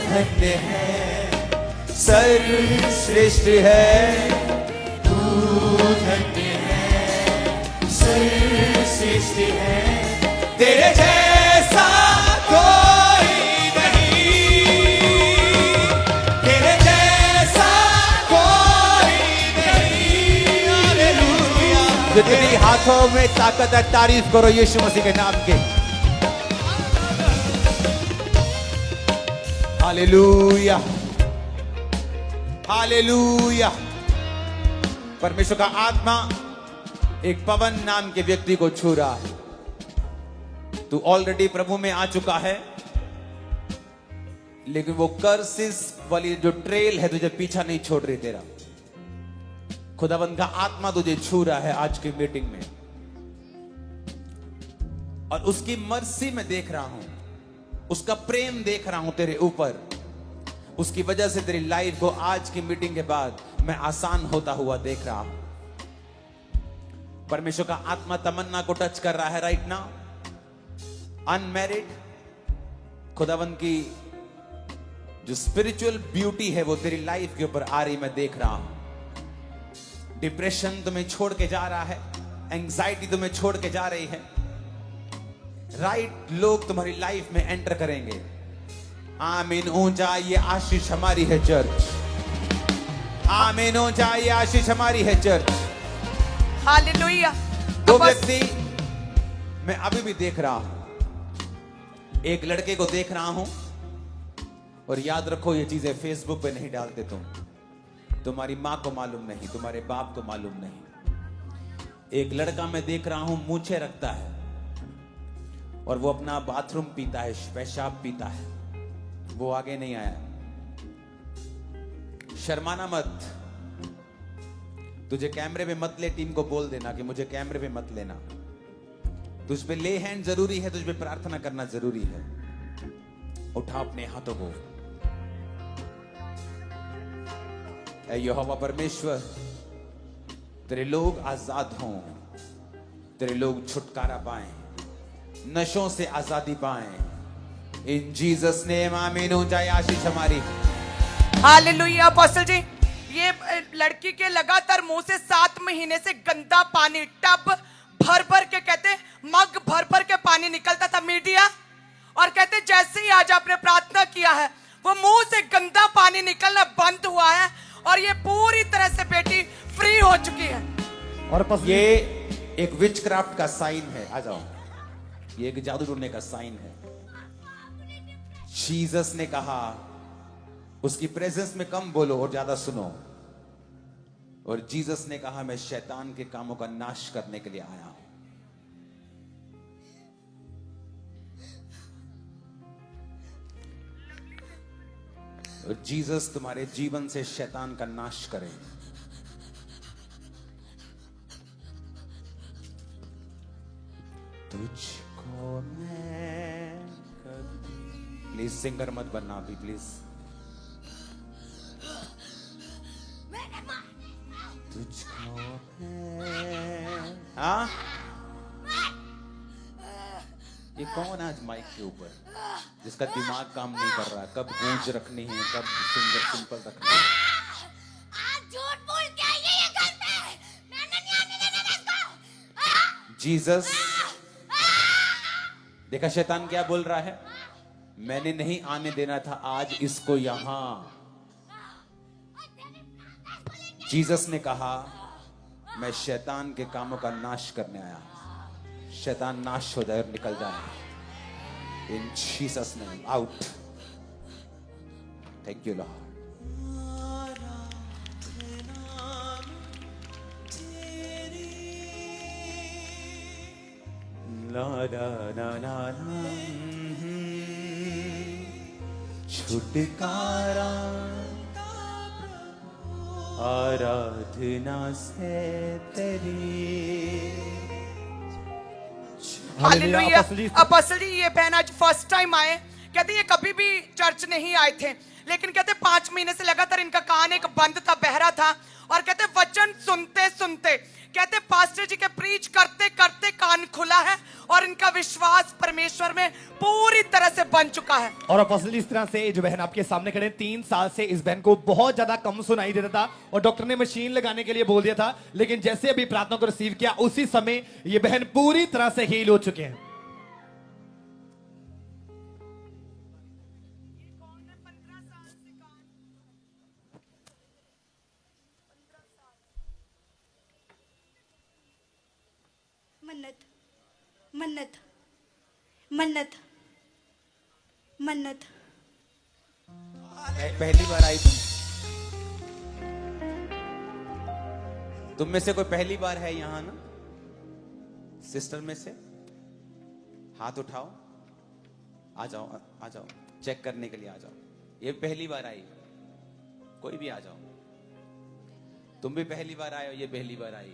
धन्य है, सर्वश्रेष्ठ है, तू धन्य है, सर्वश्रेष्ठ है, तेरे जैसा कोई नहीं, तेरे जैसा कोई नहीं। हालेलुया। जितनी हाथों में ताकत है, तारीफ करो यीशु मसीह के नाम की। Hallelujah, hallelujah. परमेश्वर का आत्मा एक पवन नाम के व्यक्ति को छू रहा है। तू ऑलरेडी प्रभु में आ चुका है, लेकिन वो कर्सिस वाली जो ट्रेल है तुझे पीछा नहीं छोड़ रही तेरा। खुदावंद का आत्मा तुझे छू रहा है आज की मीटिंग में, और उसकी मर्सी में देख रहा हूं, उसका प्रेम देख रहा हूं तेरे ऊपर। उसकी वजह से तेरी लाइफ को आज की मीटिंग के बाद मैं आसान होता हुआ देख रहा हूं। परमेश्वर का आत्मा तमन्ना को टच कर रहा है राइट नाउ। अनमैरिड, खुदावन की जो स्पिरिचुअल ब्यूटी है वो तेरी लाइफ के ऊपर आ रही मैं देख रहा हूं। डिप्रेशन तुम्हें छोड़ के जा रहा है, एंजाइटी तुम्हें छोड़ के जा रही है। राइट लोग तुम्हारी लाइफ में एंटर करेंगे। आमीन। ऊंचा ये आशीष हमारी है चर्च। आमीन। ऊंचा ये आशीष हमारी है चर्च। हालेलुया। दो व्यक्ति मैं अभी भी देख रहा हूं। एक लड़के को देख रहा हूं, और याद रखो ये चीजें फेसबुक पे नहीं डालते तुम, तुम्हारी मां को मालूम नहीं, तुम्हारे बाप को मालूम नहीं। एक लड़का मैं देख रहा हूं, मूछें रखता है और वो अपना बाथरूम पीता है, पेशाब पीता है। वो आगे नहीं आया। शर्माना मत। तुझे कैमरे में मत ले, टीम को बोल देना कि मुझे कैमरे में मत लेना। तुझ पे ले हैंड जरूरी है, तुझ पे प्रार्थना करना जरूरी है। उठा अपने हाथों को। ऐ यहोवा परमेश्वर, तेरे लोग आजाद हों, तेरे लोग छुटकारा पाएं, नशों से आजादी पाएं। इन जीसस नेम आमीन। ऊंचाई आशीष हमारी। हालेलुया। अपोस्टल जी, ये लड़की के लगातार मुंह से 7 महीने से गंदा पानी, टब भर भर के, कहते मग भर भर के पानी निकलता था मीडिया, और कहते जैसे ही आज आपने प्रार्थना किया है वो मुंह से गंदा पानी निकलना बंद हुआ है, और ये पूरी तरह से बेटी फ्री हो चुकी है। और ये एक विचक्राफ्ट का साइन है। आ जाओ, ये एक जादू टूटने का साइन है। जीसस ने कहा उसकी प्रेजेंस में कम बोलो और ज्यादा सुनो। और जीसस ने कहा मैं शैतान के कामों का नाश करने के लिए आया हूं। और जीसस तुम्हारे जीवन से शैतान का नाश करे। तुझको मैं प्लीज सिंगर मत बनना अभी प्लीज। तुझको है हाँ? ये कौन आज माइक के ऊपर जिसका दिमाग काम नहीं कर रहा, कब गूंज रखनी है, कब सिंपल रखनी है। आप झूठ बोल के आइए ये घर पे, मैंने नहीं आने देना इसको। जीसस, देखा शैतान क्या बोल रहा है, मैंने नहीं आने देना था आज इसको यहां। जीसस ने कहा मैं शैतान के कामों का नाश करने आया, शैतान नाश हो जाए और निकल जाए in Jesus name, out. Thank you Lord. ला ला ला ला ला, छुटकारा आराधना से तेरी। हालेलुया। अपोस्टल अपोस्टल जी, ये बहन आज फर्स्ट टाइम आए, कहते ये कभी भी चर्च नहीं आए थे, लेकिन कहते 5 महीने से लगातार इनका कान एक बंद था, बहरा था, और कहते वचन सुनते सुनते कहते पास्टर जी के प्रीच करते करते कान खुला है और इनका विश्वास परमेश्वर में पूरी तरह से बन चुका है। और अपोस्टल इस तरह से जो बहन आपके सामने खड़े, 3 साल से इस बहन को बहुत ज्यादा कम सुनाई देता था और डॉक्टर ने मशीन लगाने के लिए बोल दिया था, लेकिन जैसे अभी प्रार्थना को रिसीव किया उसी समय ये बहन पूरी तरह से हील हो चुके हैं। मन्नत मन्नत मन्नत मन्नत। पहली बार आई तुम में से कोई पहली बार है यहां ना? सिस्टर में से हाथ उठाओ, आ जाओ आ जाओ, चेक करने के लिए आ जाओ। ये पहली बार आई, कोई भी आ जाओ। तुम भी पहली बार आए हो, ये पहली बार आई।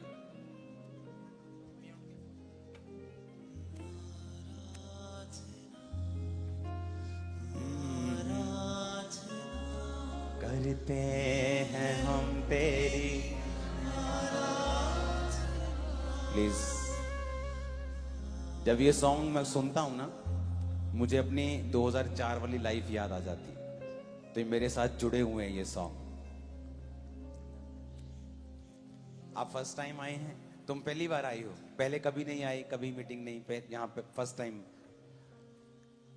करते हैं हम तेरी। प्लीज, जब ये सॉन्ग मैं सुनता हूं ना, मुझे अपनी 2004 वाली लाइफ याद आ जाती। तो ये मेरे साथ जुड़े हुए हैं ये सॉन्ग। आप फर्स्ट टाइम आए हैं, तुम पहली बार आई हो, पहले कभी नहीं आई, कभी मीटिंग नहीं, यहाँ पे फर्स्ट टाइम।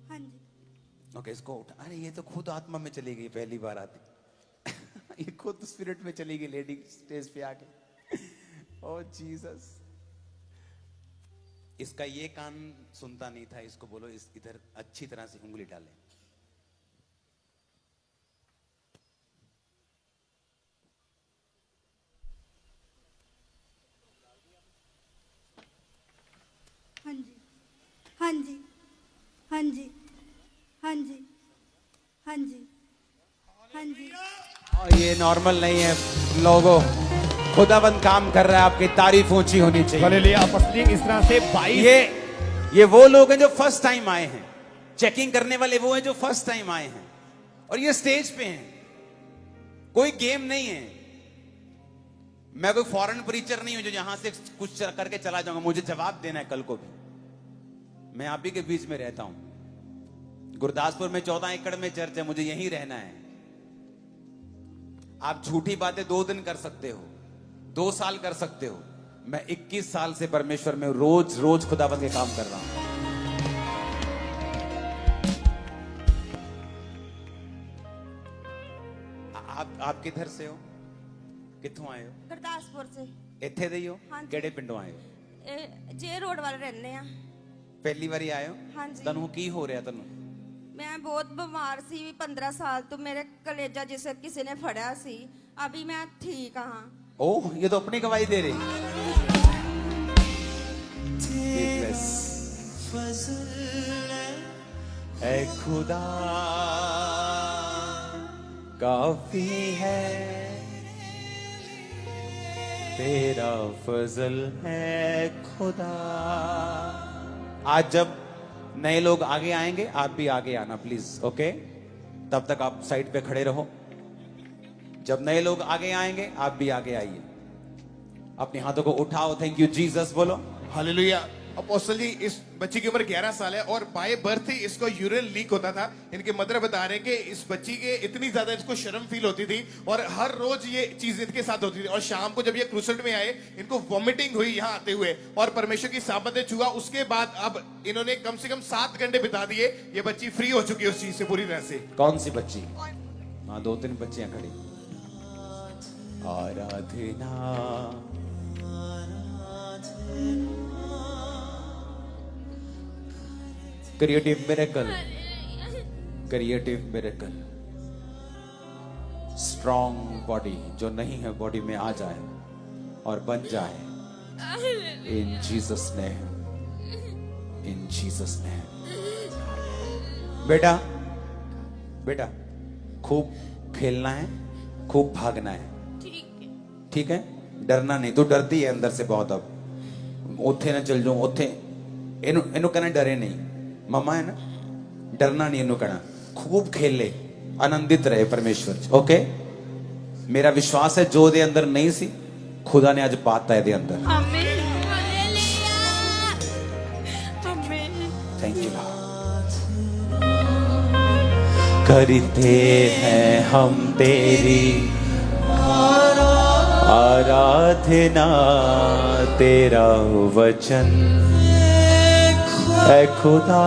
हाँ जी। ओके, इसको उठा। अरे ये तो खुद आत्मा में चली गई, पहली बार आती। ये खुद स्पिरिट में चली गई लेडी स्टेज पे आके। ओ जीसस, इसका ये कान सुनता नहीं था, इसको बोलो इस इधर अच्छी तरह से उंगली डाले। हाँ जी हाँ जी हाँ जी हाँ जी हाँ जी हाँ जी। और ये नॉर्मल नहीं है लोगों, खुदाबंद काम कर रहा है, आपकी तारीफ ऊंची होनी चाहिए। हालेलुया। अपोस्टल इस तरह से 22 ये वो लोग हैं जो फर्स्ट टाइम आए हैं, चेकिंग करने वाले वो हैं जो फर्स्ट टाइम आए हैं, और ये स्टेज पे हैं। कोई गेम नहीं है। मैं कोई फॉरेन प्रीचर नहीं हूं जो यहां से कुछ करके चला जाऊंगा। मुझे जवाब देना है कल को भी। मैं आप ही के बीच में रहता हूं। गुरदासपुर में 14 एकड़ में चर्च है, मुझे यहीं रहना है। आप झूठी बातें 2 दिन कर सकते हो, 2 साल कर सकते हो। मैं 21 साल से परमेश्वर में रोज रोज खुदाबंद के काम कर रहा हूं। आप किधर से हो, कित्थों आए हो? गुरदासपुर से। ਇੱਥੇ ਦੇ ਹੀ ਹੋ? ਹਾਂਜੀ। ਕਿਹੜੇ ਪਿੰਡੋਂ ਆਏ ਹੋ? ਜੇ ਰੋਡ ਵੱਲ ਰਹਿੰਦੇ ਆ। ਪਹਿਲੀ ਵਾਰੀ ਆਏ ਹੋ? ਹਾਂਜੀ। ਤੁਹਾਨੂੰ ਕੀ ਹੋ ਰਿਹਾ ਤੁਹਾਨੂੰ? मैं बहुत बीमार सी 15 साल तो मेरे कलेजा जिसे किसी ने फड़ा सी। अभी मैं ठीक हाँ। ओह, ये तो अपनी गवाही दे रही। ऐ खुदा काफी है, तेरा फजल है खुदा। आज जब नए लोग आगे आएंगे, आप भी आगे आना प्लीज, ओके? तब तक आप साइड पे खड़े रहो। जब नए लोग आगे आएंगे आप भी आगे आइए। अपने हाथों को उठाओ, थैंक यू जीसस बोलो। हालेलुया। अपोस्टल जी, इस बच्ची की उम्र 11 साल है और बाय बर्थ ही इसको यूरिन लीक होता था। इनके मदर बता रहे हैं कि इस बच्ची के इतनी ज्यादा इसको शर्म फील होती थी और हर रोज ये चीज इनके साथ होती थी। और शाम को जब ये क्रूसेड में आए, इनको वॉमिटिंग हुई यहाँ आते हुए और परमेश्वर की सामत ने छुआ। उसके बाद अब इन्होंने कम से कम 7 घंटे बिता दिए। ये बच्ची फ्री हो चुकी है उस चीज से पूरी तरह से। कौन सी बच्ची? हाँ, 2-3 बच्चियां खड़ी। आराधना creative miracle, creative miracle. Strong body जो नहीं है बॉडी में आ जाए और बन जाए in Jesus name, in Jesus name. बेटा, बेटा खूब खेलना है, खूब भागना है, ठीक है? डरना नहीं। तू डरती है अंदर से बहुत। अब उथे ना चल जाऊं, उथे इनु कहना डरे नहीं। मम्मा है ना, डरना नहीं, इनु कहना खूब खेल ले, आनंदित रहे परमेश्वर, ओके? मेरा विश्वास है जो दे अंदर नहीं सी, खुदा ने आज पाता है दे अंदर। Thank you Lord. करते हैं हम तेरी आराधना, तेरा वचन ऐ खुदा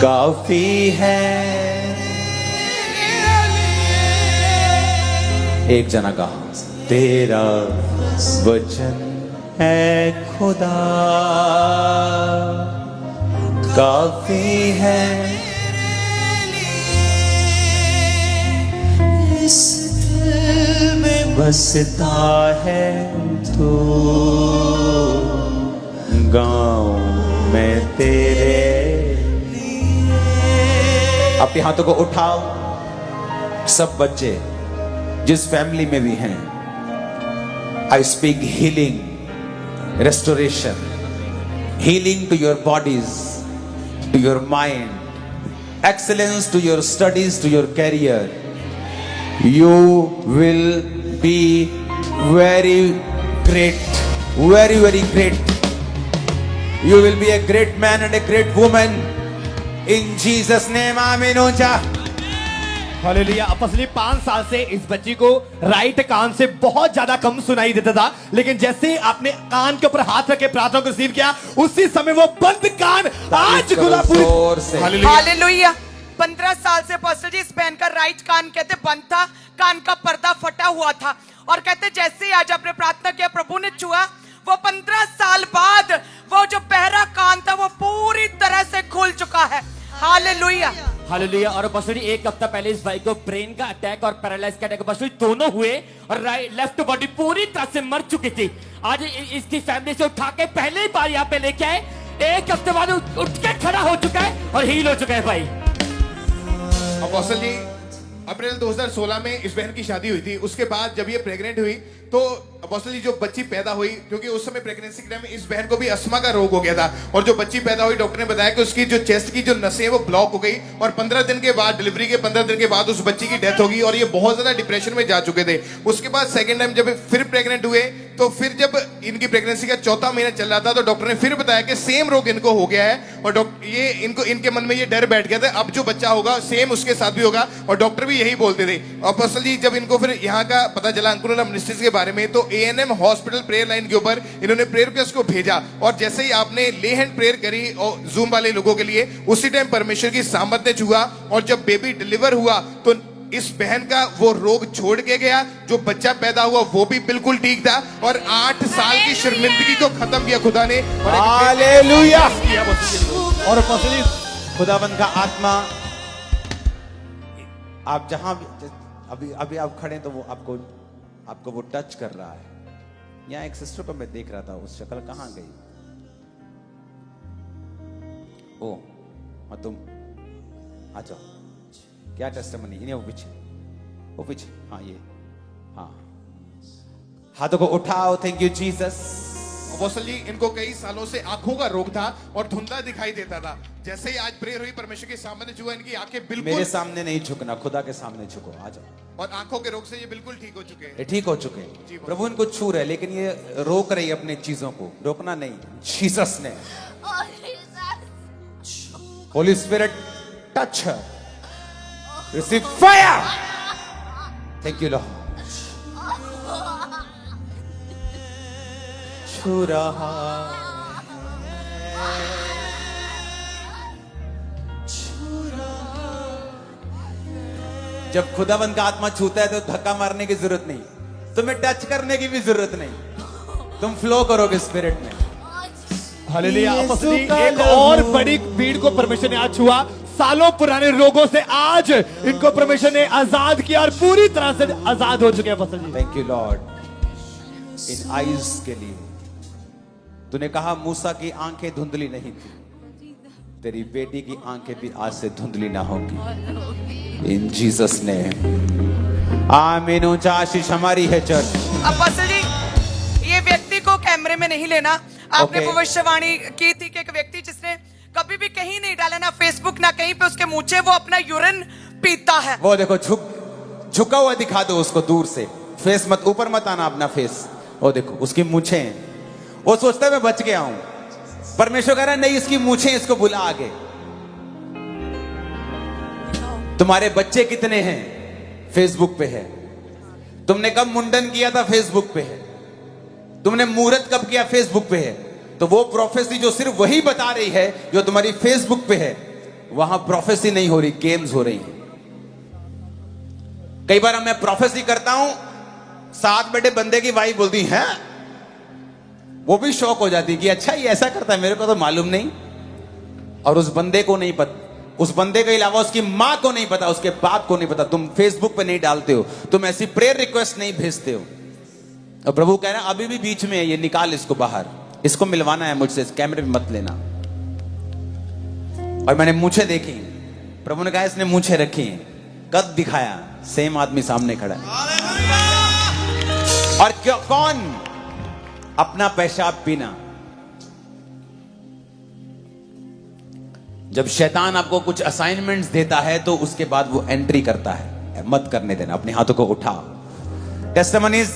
काफी है। एक जना कहा, तेरा वचन है खुदा काफी है। इस दिल में बसता है तू, गाँव में तेरे। अपने हाथों को उठाओ। सब बच्चे जिस फैमिली में भी हैं, I speak healing, restoration, healing to your bodies, to your mind, excellence to your studies, to your career. You will be very great, very, very great. You will be a great man and a great woman. In Jesus' name, Amen. Hallelujah. Apostle 5 साल से इस बच्ची को right कान से बहुत ज्यादा कम सुनाई देता था, लेकिन जैसे ही आपने कान के ऊपर हाथ रख के प्रार्थना को रिसीव किया, उसी समय वो बंद कान आज खुला पूरी। हालेलुया। 15 साल से पास्टर जी इस बहन का राइट कान कहते बंद था, कान का पर्दा फटा हुआ था, और कहते जैसे ही आज आपने प्रार्थना किया, प्रभु ने छुआ, वो 15 साल बाद वो जो बहरा कान था वो पूरी तरह से खुल चुका है। Hallelujah, hallelujah. और पास्टर 1 हफ्ता पहले इस भाई को ब्रेन का अटैक और पैरालाइज का अटैक पास्टर दोनों हुए, और लेफ्ट बॉडी पूरी तरह से मर चुकी थी। आज इसकी फैमिली से उठा के पहली बार यहाँ पे लेके आए, 1 हफ्ते बाद उठ के खड़ा हो चुका है और हील हो चुका है भाई। अपोस्टल जी, अप्रैल 2016 में इस बहन की शादी हुई थी। उसके बाद जब ये प्रेग्नेंट हुई तो अपोस्टल जी जो बच्ची पैदा हुई, क्योंकि उस समय प्रेगनेंसी के टाइम में इस बहन को भी अस्थमा का रोग हो गया था, और जो बच्ची पैदा हुई डॉक्टर ने बताया कि उसकी जो चेस्ट की जो नसें वो ब्लॉक हो गई, और 15 दिन के बाद, डिलीवरी के 15 दिन के बाद उस बच्ची की डेथ होगी, और ये बहुत ज्यादा डिप्रेशन में जा चुके थे। उसके बाद सेकेंड टाइम जब फिर प्रेग्नेंट हुए, तो फिर जब इनकी प्रेगनेंसी का 4था महीना चल रहा था, तो डॉक्टर ने फिर बताया कि सेम रोग इनको हो गया है, और ये इनके मन में ये डर बैठ गया था अब जो बच्चा होगा सेम उसके साथ भी होगा, और डॉक्टर भी यही बोलते थे। अपोस्टल जी जब इनको फिर यहाँ का पता चला अंकुर मिनिस्ट्रीज के बारे में, तो ANM हॉस्पिटल प्रेयर लाइन के ऊपर इन्होंने प्रेयर रिक्वेस्ट को भेजा, और जैसे ही आपने ले हैंड प्रेयर करी और जूम वाले लोगों के लिए, उसी टाइम परमेश्वर की सामत ने छुआ, और जब बेबी डिलीवर हुआ तो इस बहन का वो रोग छोड़ के गया, जो बच्चा पैदा हुआ वो भी बिल्कुल ठीक था, और 8 साल की शर्मिंदगी को खत्म किया खुदा ने। हालेलुया। और खुदावंद का आत्मा आप जहां अभी आप खड़े तो वो आपको वो टच कर रहा है। यहाँ एक सिस्टर को मैं देख रहा था, उस शक्ल कहां गई? ओ हाँ, तुम आ जाओ। क्या टेस्टिमनी? इन्हें वो पीछे हाँ, ये हाँ, हाथों को उठाओ। Thank you Jesus. अपोस्टल जी, इनको कई सालों से आंखों का रोग था और धुंधला दिखाई देता था। जैसे ही आज प्रेयर हुई, परमेश्वर के सामने छुआ, इनकी आंखें मेरे बिल्कुल, सामने नहीं झुकना, खुदा के सामने झुको। आ जाओ। और आंखों के रोग से ये बिल्कुल ठीक हो चुके हैं। ये ठीक हो चुके हैं। प्रभु इनको छू रहे, लेकिन ये रोक रही अपने चीजों को। रोकना नहीं, जीसस ने। Holi spirit touch her, receive fire. Thank you Lord. छू रहा जब खुदावंद का आत्मा छूता है तो धक्का मारने की जरूरत नहीं, तुम्हें टच करने की भी जरूरत नहीं, तुम फ्लो करोगे स्पिरिट में। हालेलुया। अपोस्टल जी, एक और बड़ी भीड़ को परमेश्वर ने आज छुआ। सालों पुराने रोगों से आज इनको परमेश्वर ने आजाद किया और पूरी तरह से आजाद हो चुके हैं apostle ji. Thank you Lord. इन आईज के लिए तूने कहा मूसा की आंखें धुंधली नहीं थी, तेरी बेटी की आंखें भी आज से धुंधली ना होंगी। इन जीसस ने आमीन। ऊंचा आशीष हमारी है चर्च। अपोस्टल जी, ये व्यक्ति को कैमरे में नहीं लेना। आपने Okay. भविष्यवाणी की थी कि एक व्यक्ति जिसने कभी भी कहीं नहीं डाला, ना फेसबुक ना कहीं पे, उसके मूंछे, वो अपना यूरिन पीता है। वो देखो, झुका हुआ दिखा दो उसको दूर से, फेस मत, ऊपर मत आना अपना फेस। वो देखो उसकी मूंछें हैं, वो सोचता है मैं बच गया हूं। परमेश्वर कह रहा है नहीं, इसकी मूंछें, इसको बुला आगे। तुम्हारे बच्चे कितने हैं? फेसबुक पे है। तुमने कब मुंडन किया था? फेसबुक पे है। तुमने मुहूर्त कब किया? फेसबुक पे है। तो वो प्रोफेसी जो सिर्फ वही बता रही है जो तुम्हारी फेसबुक पे है, वहां प्रोफेसी नहीं हो रही, गेम्स हो रही है। कई बार मैं प्रोफेसी करता हूं, साथ बैठे बंदे की वाइफ बोलती है, वो भी शौक हो जाती कि अच्छा ये ऐसा करता है, मेरे को तो मालूम नहीं। और उस बंदे को नहीं पता, उस बंदे के अलावा उसकी मां को नहीं पता, उसके बाप को नहीं पता। तुम फेसबुक पे नहीं डालते हो, तुम ऐसी प्रेयर रिक्वेस्ट नहीं भेजते हो। और प्रभु कह रहे हैं अभी भी बीच में है, ये निकाल इसको बाहर, इसको मिलवाना है मुझसे, इस कैमरे में मत लेना। और मैंने मूंछें देखी, प्रभु ने कहा इसने मूंछें रखी हैं, कद दिखाया, सेम आदमी सामने खड़ा है। और क्यों? कौन? अपना पेशाब पीना। जब शैतान आपको कुछ असाइनमेंट्स देता है तो उसके बाद वो एंट्री करता है, मत करने देना। अपने हाथों को उठाओ। टेस्टिमनीज,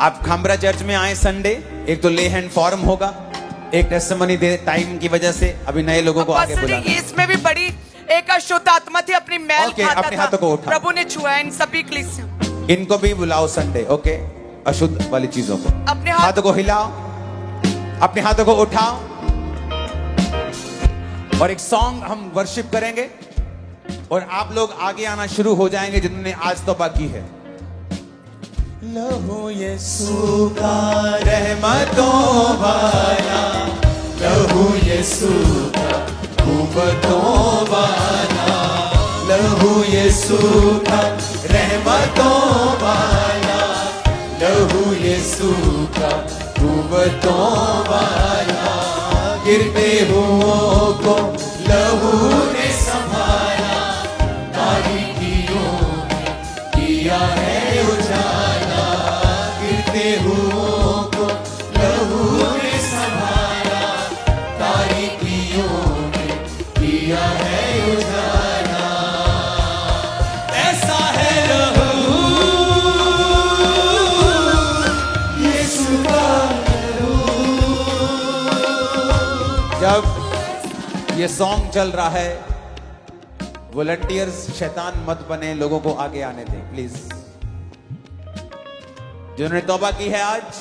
आप खामरा चर्च में आए संडे, एक तो ले हैंड फॉर्म होगा, एक टेस्टिमनी दे, टाइम की वजह से अभी नए लोगों को आगे बुलाना। इसमें भी बड़ी एक अशुद्ध आत्मा थी, अपनी मैल ओके, खाता अपने था। हाथों को उठाओ। प्रभु ने छुआ इन सभी कलीसियों। इनको भी बुलाओ संडे, ओके? अशुद्ध वाली चीजों को अपने हाथों को हिलाओ, अपने हाथों को उठाओ, और एक सॉन्ग हम वर्शिप करेंगे और आप लोग आगे आना शुरू हो जाएंगे जिन्होंने आज तौबा की है। लहू यीशु का रहमतों वाला, लहू यीशु का कुव्वतों वाला, लहू यीशु का रहमतों वाला, लहू यीशु का कुव्वतों वाला। गिरते हुओं को लहू ने संभाला, बारीकियों में किया है उजाला। गिरते हुओं को लहू ने संभाला, बारीकियों में किया है उजाला। ऐसा है लहू यीशु का। जब ये सॉन्ग चल रहा है, वॉलंटियर्स शैतान मत बने, लोगों को आगे आने दें प्लीज। जिन्होंने तौबा की है आज,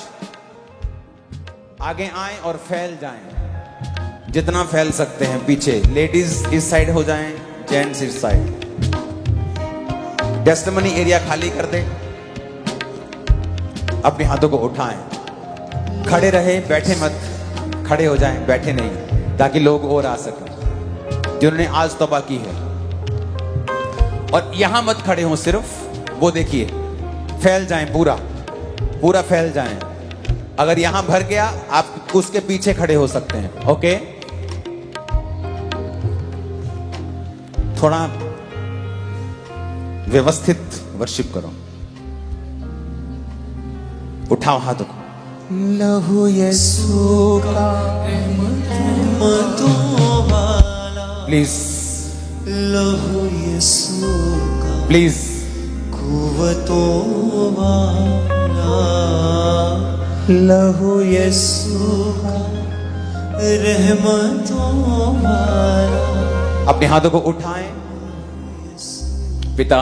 आगे आएं और फैल जाएं, जितना फैल सकते हैं। पीछे लेडीज इस साइड हो जाएं, जेंट्स इस साइड। टेस्टिमनी एरिया खाली कर दें। अपने हाथों को उठाएं, खड़े रहे, बैठे मत। खड़े हो जाएं, बैठे नहीं, ताकि लोग और आ सकें जिन्होंने आज तौबा की है। और यहां मत खड़े हो, सिर्फ वो देखिए, फैल जाएं, पूरा पूरा फैल जाएं। अगर यहां भर गया, आप उसके पीछे खड़े हो सकते हैं, ओके? थोड़ा व्यवस्थित वर्शिप करो। उठाओ हाथों को, लहू यीशु का रहमतों वाला, प्लीज लहू यीशु का प्लीज कुव्वतों वाला, लहू यीशु का रहमतों वाला। अपने हाथों को उठाएं। पिता,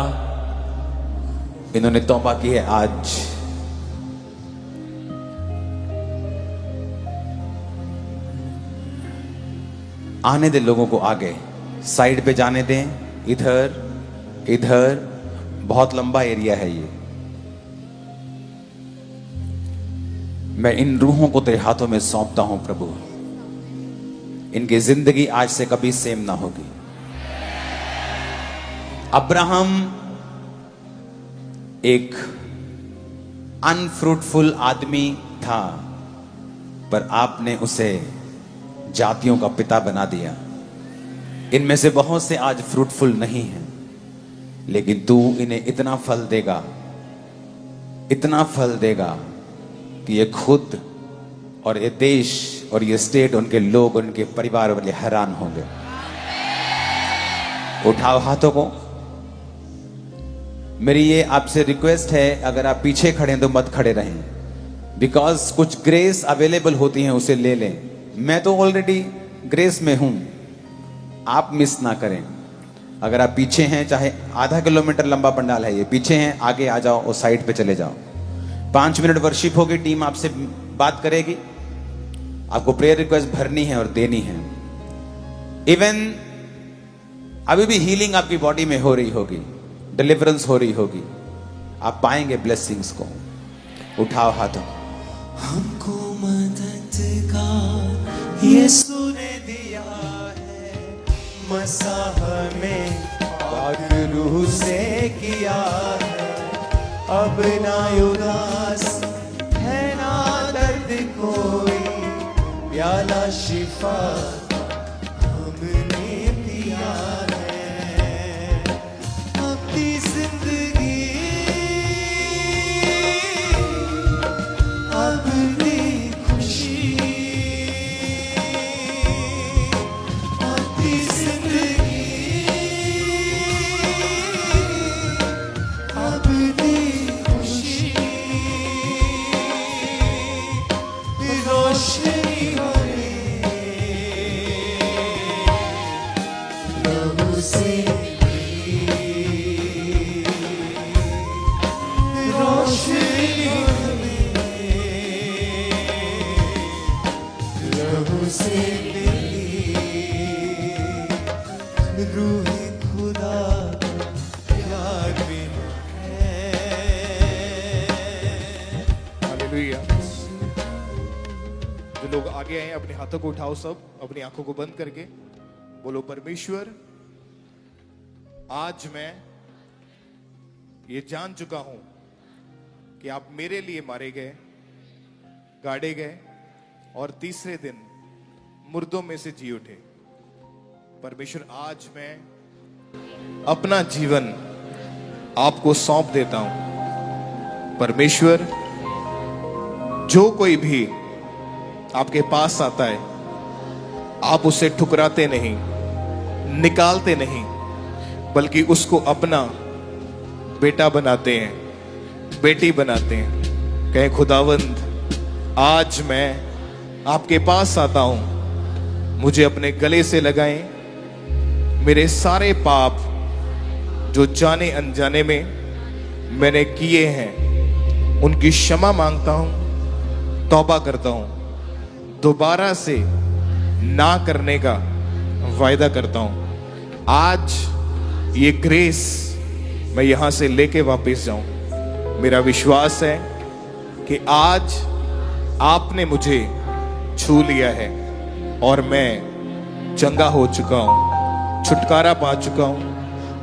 इन्होंने तौबा की है आज। आने दे लोगों को आगे, साइड पे जाने दें, इधर इधर, बहुत लंबा एरिया है ये। मैं इन रूहों को तेरे हाथों में सौंपता हूं प्रभु। इनकी जिंदगी आज से कभी सेम ना होगी। अब्राहम एक अनफ्रूटफुल आदमी था, पर आपने उसे जातियों का पिता बना दिया। इनमें से बहुत से आज फ्रूटफुल नहीं हैं, लेकिन तू इन्हें इतना फल देगा, इतना फल देगा कि ये खुद और ये देश और ये स्टेट, उनके लोग, उनके परिवार वाले हैरान होंगे। उठाओ हाथों को। मेरी ये आपसे रिक्वेस्ट है, अगर आप पीछे खड़े हैं तो मत खड़े रहें, बिकॉज कुछ ग्रेस अवेलेबल होती हैं, उसे ले लें। मैं तो ऑलरेडी ग्रेस में हूं, आप मिस ना करें। अगर आप पीछे हैं, चाहे आधा किलोमीटर लंबा पंडाल है ये, पीछे हैं, आगे आ जाओ और साइड पे चले जाओ। 5 मिनट वर्शिप होगी, टीम आपसे बात करेगी, आपको प्रेयर रिक्वेस्ट भरनी है और देनी है। इवन अभी भी हीलिंग आपकी बॉडी में हो रही होगी, डिलीवरेंस हो रही होगी, आप पाएंगे ब्लेसिंग्स को। उठाओ हाथों। हमको मददगार यीशु ने दिया है, मसाह में पाक रूह से किया है। अब ना उदास है ना दर्द कोई, प्याला शिफा हमने पिया है। अपनी जिंदगी अपनी खुशी, अपनी जिंदगी अपनी खुशी, रोशनी हमें प्रभु से रोशनी प्रभु से रूह खुदा प्यार में है। हालेलुया। जो लोग आगे आए अपने हाथों को उठाओ, सब अपनी आंखों को बंद करके बोलो, परमेश्वर आज मैं ये जान चुका हूं कि आप मेरे लिए मारे गए, गाड़े गए और तीसरे दिन मुर्दों में से जी उठे। परमेश्वर आज मैं अपना जीवन आपको सौंप देता हूं। परमेश्वर, जो कोई भी आपके पास आता है, आप उसे ठुकराते नहीं, निकालते नहीं, बल्कि उसको अपना बेटा बनाते हैं, बेटी बनाते हैं। कहें, खुदावंद आज मैं आपके पास आता हूं, मुझे अपने गले से लगाएं। मेरे सारे पाप जो जाने अनजाने में मैंने किए हैं, उनकी क्षमा मांगता हूं, तौबा करता हूं, दोबारा से ना करने का वायदा करता हूं। आज ये ग्रेस मैं यहां से लेके वापस जाऊं। मेरा विश्वास है कि आज आपने मुझे छू लिया है और मैं चंगा हो चुका हूं, छुटकारा पा चुका हूं,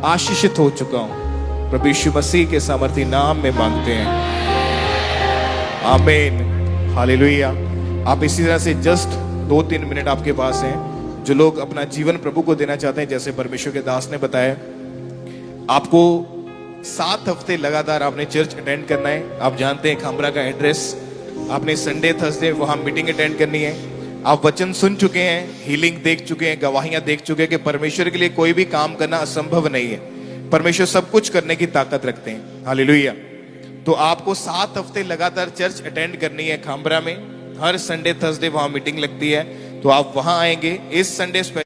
आशीषित हो चुका हूं। प्रभु यीशु मसीह के सामर्थी नाम में मांगते हैं, आमीन, हालेलुया। आप इसी तरह से जस्ट 2-3 मिनट आपके पास हैं। जो लोग अपना जीवन प्रभु को देना चाहते हैं, जैसे परमेश्वर के दास ने बताया, आपको 7 हफ्ते लगातार आपने चर्च अटेंड करना है। आप जानते हैं खामरा का एड्रेस आपने संडे थर्सडे वहां मीटिंग अटेंड करनी है। आप वचन सुन चुके हैं, हीलिंग देख चुके हैं, गवाहियां देख चुके हैं कि परमेश्वर के लिए कोई भी काम करना असंभव नहीं है। परमेश्वर सब कुछ करने की ताकत रखते हैं। हालेलुया। तो आपको 7 हफ्ते लगातार चर्च अटेंड करनी है खामबरा में। हर संडे थर्सडे वहां मीटिंग लगती है, तो आप वहां आएंगे। इस संडे स्पेशल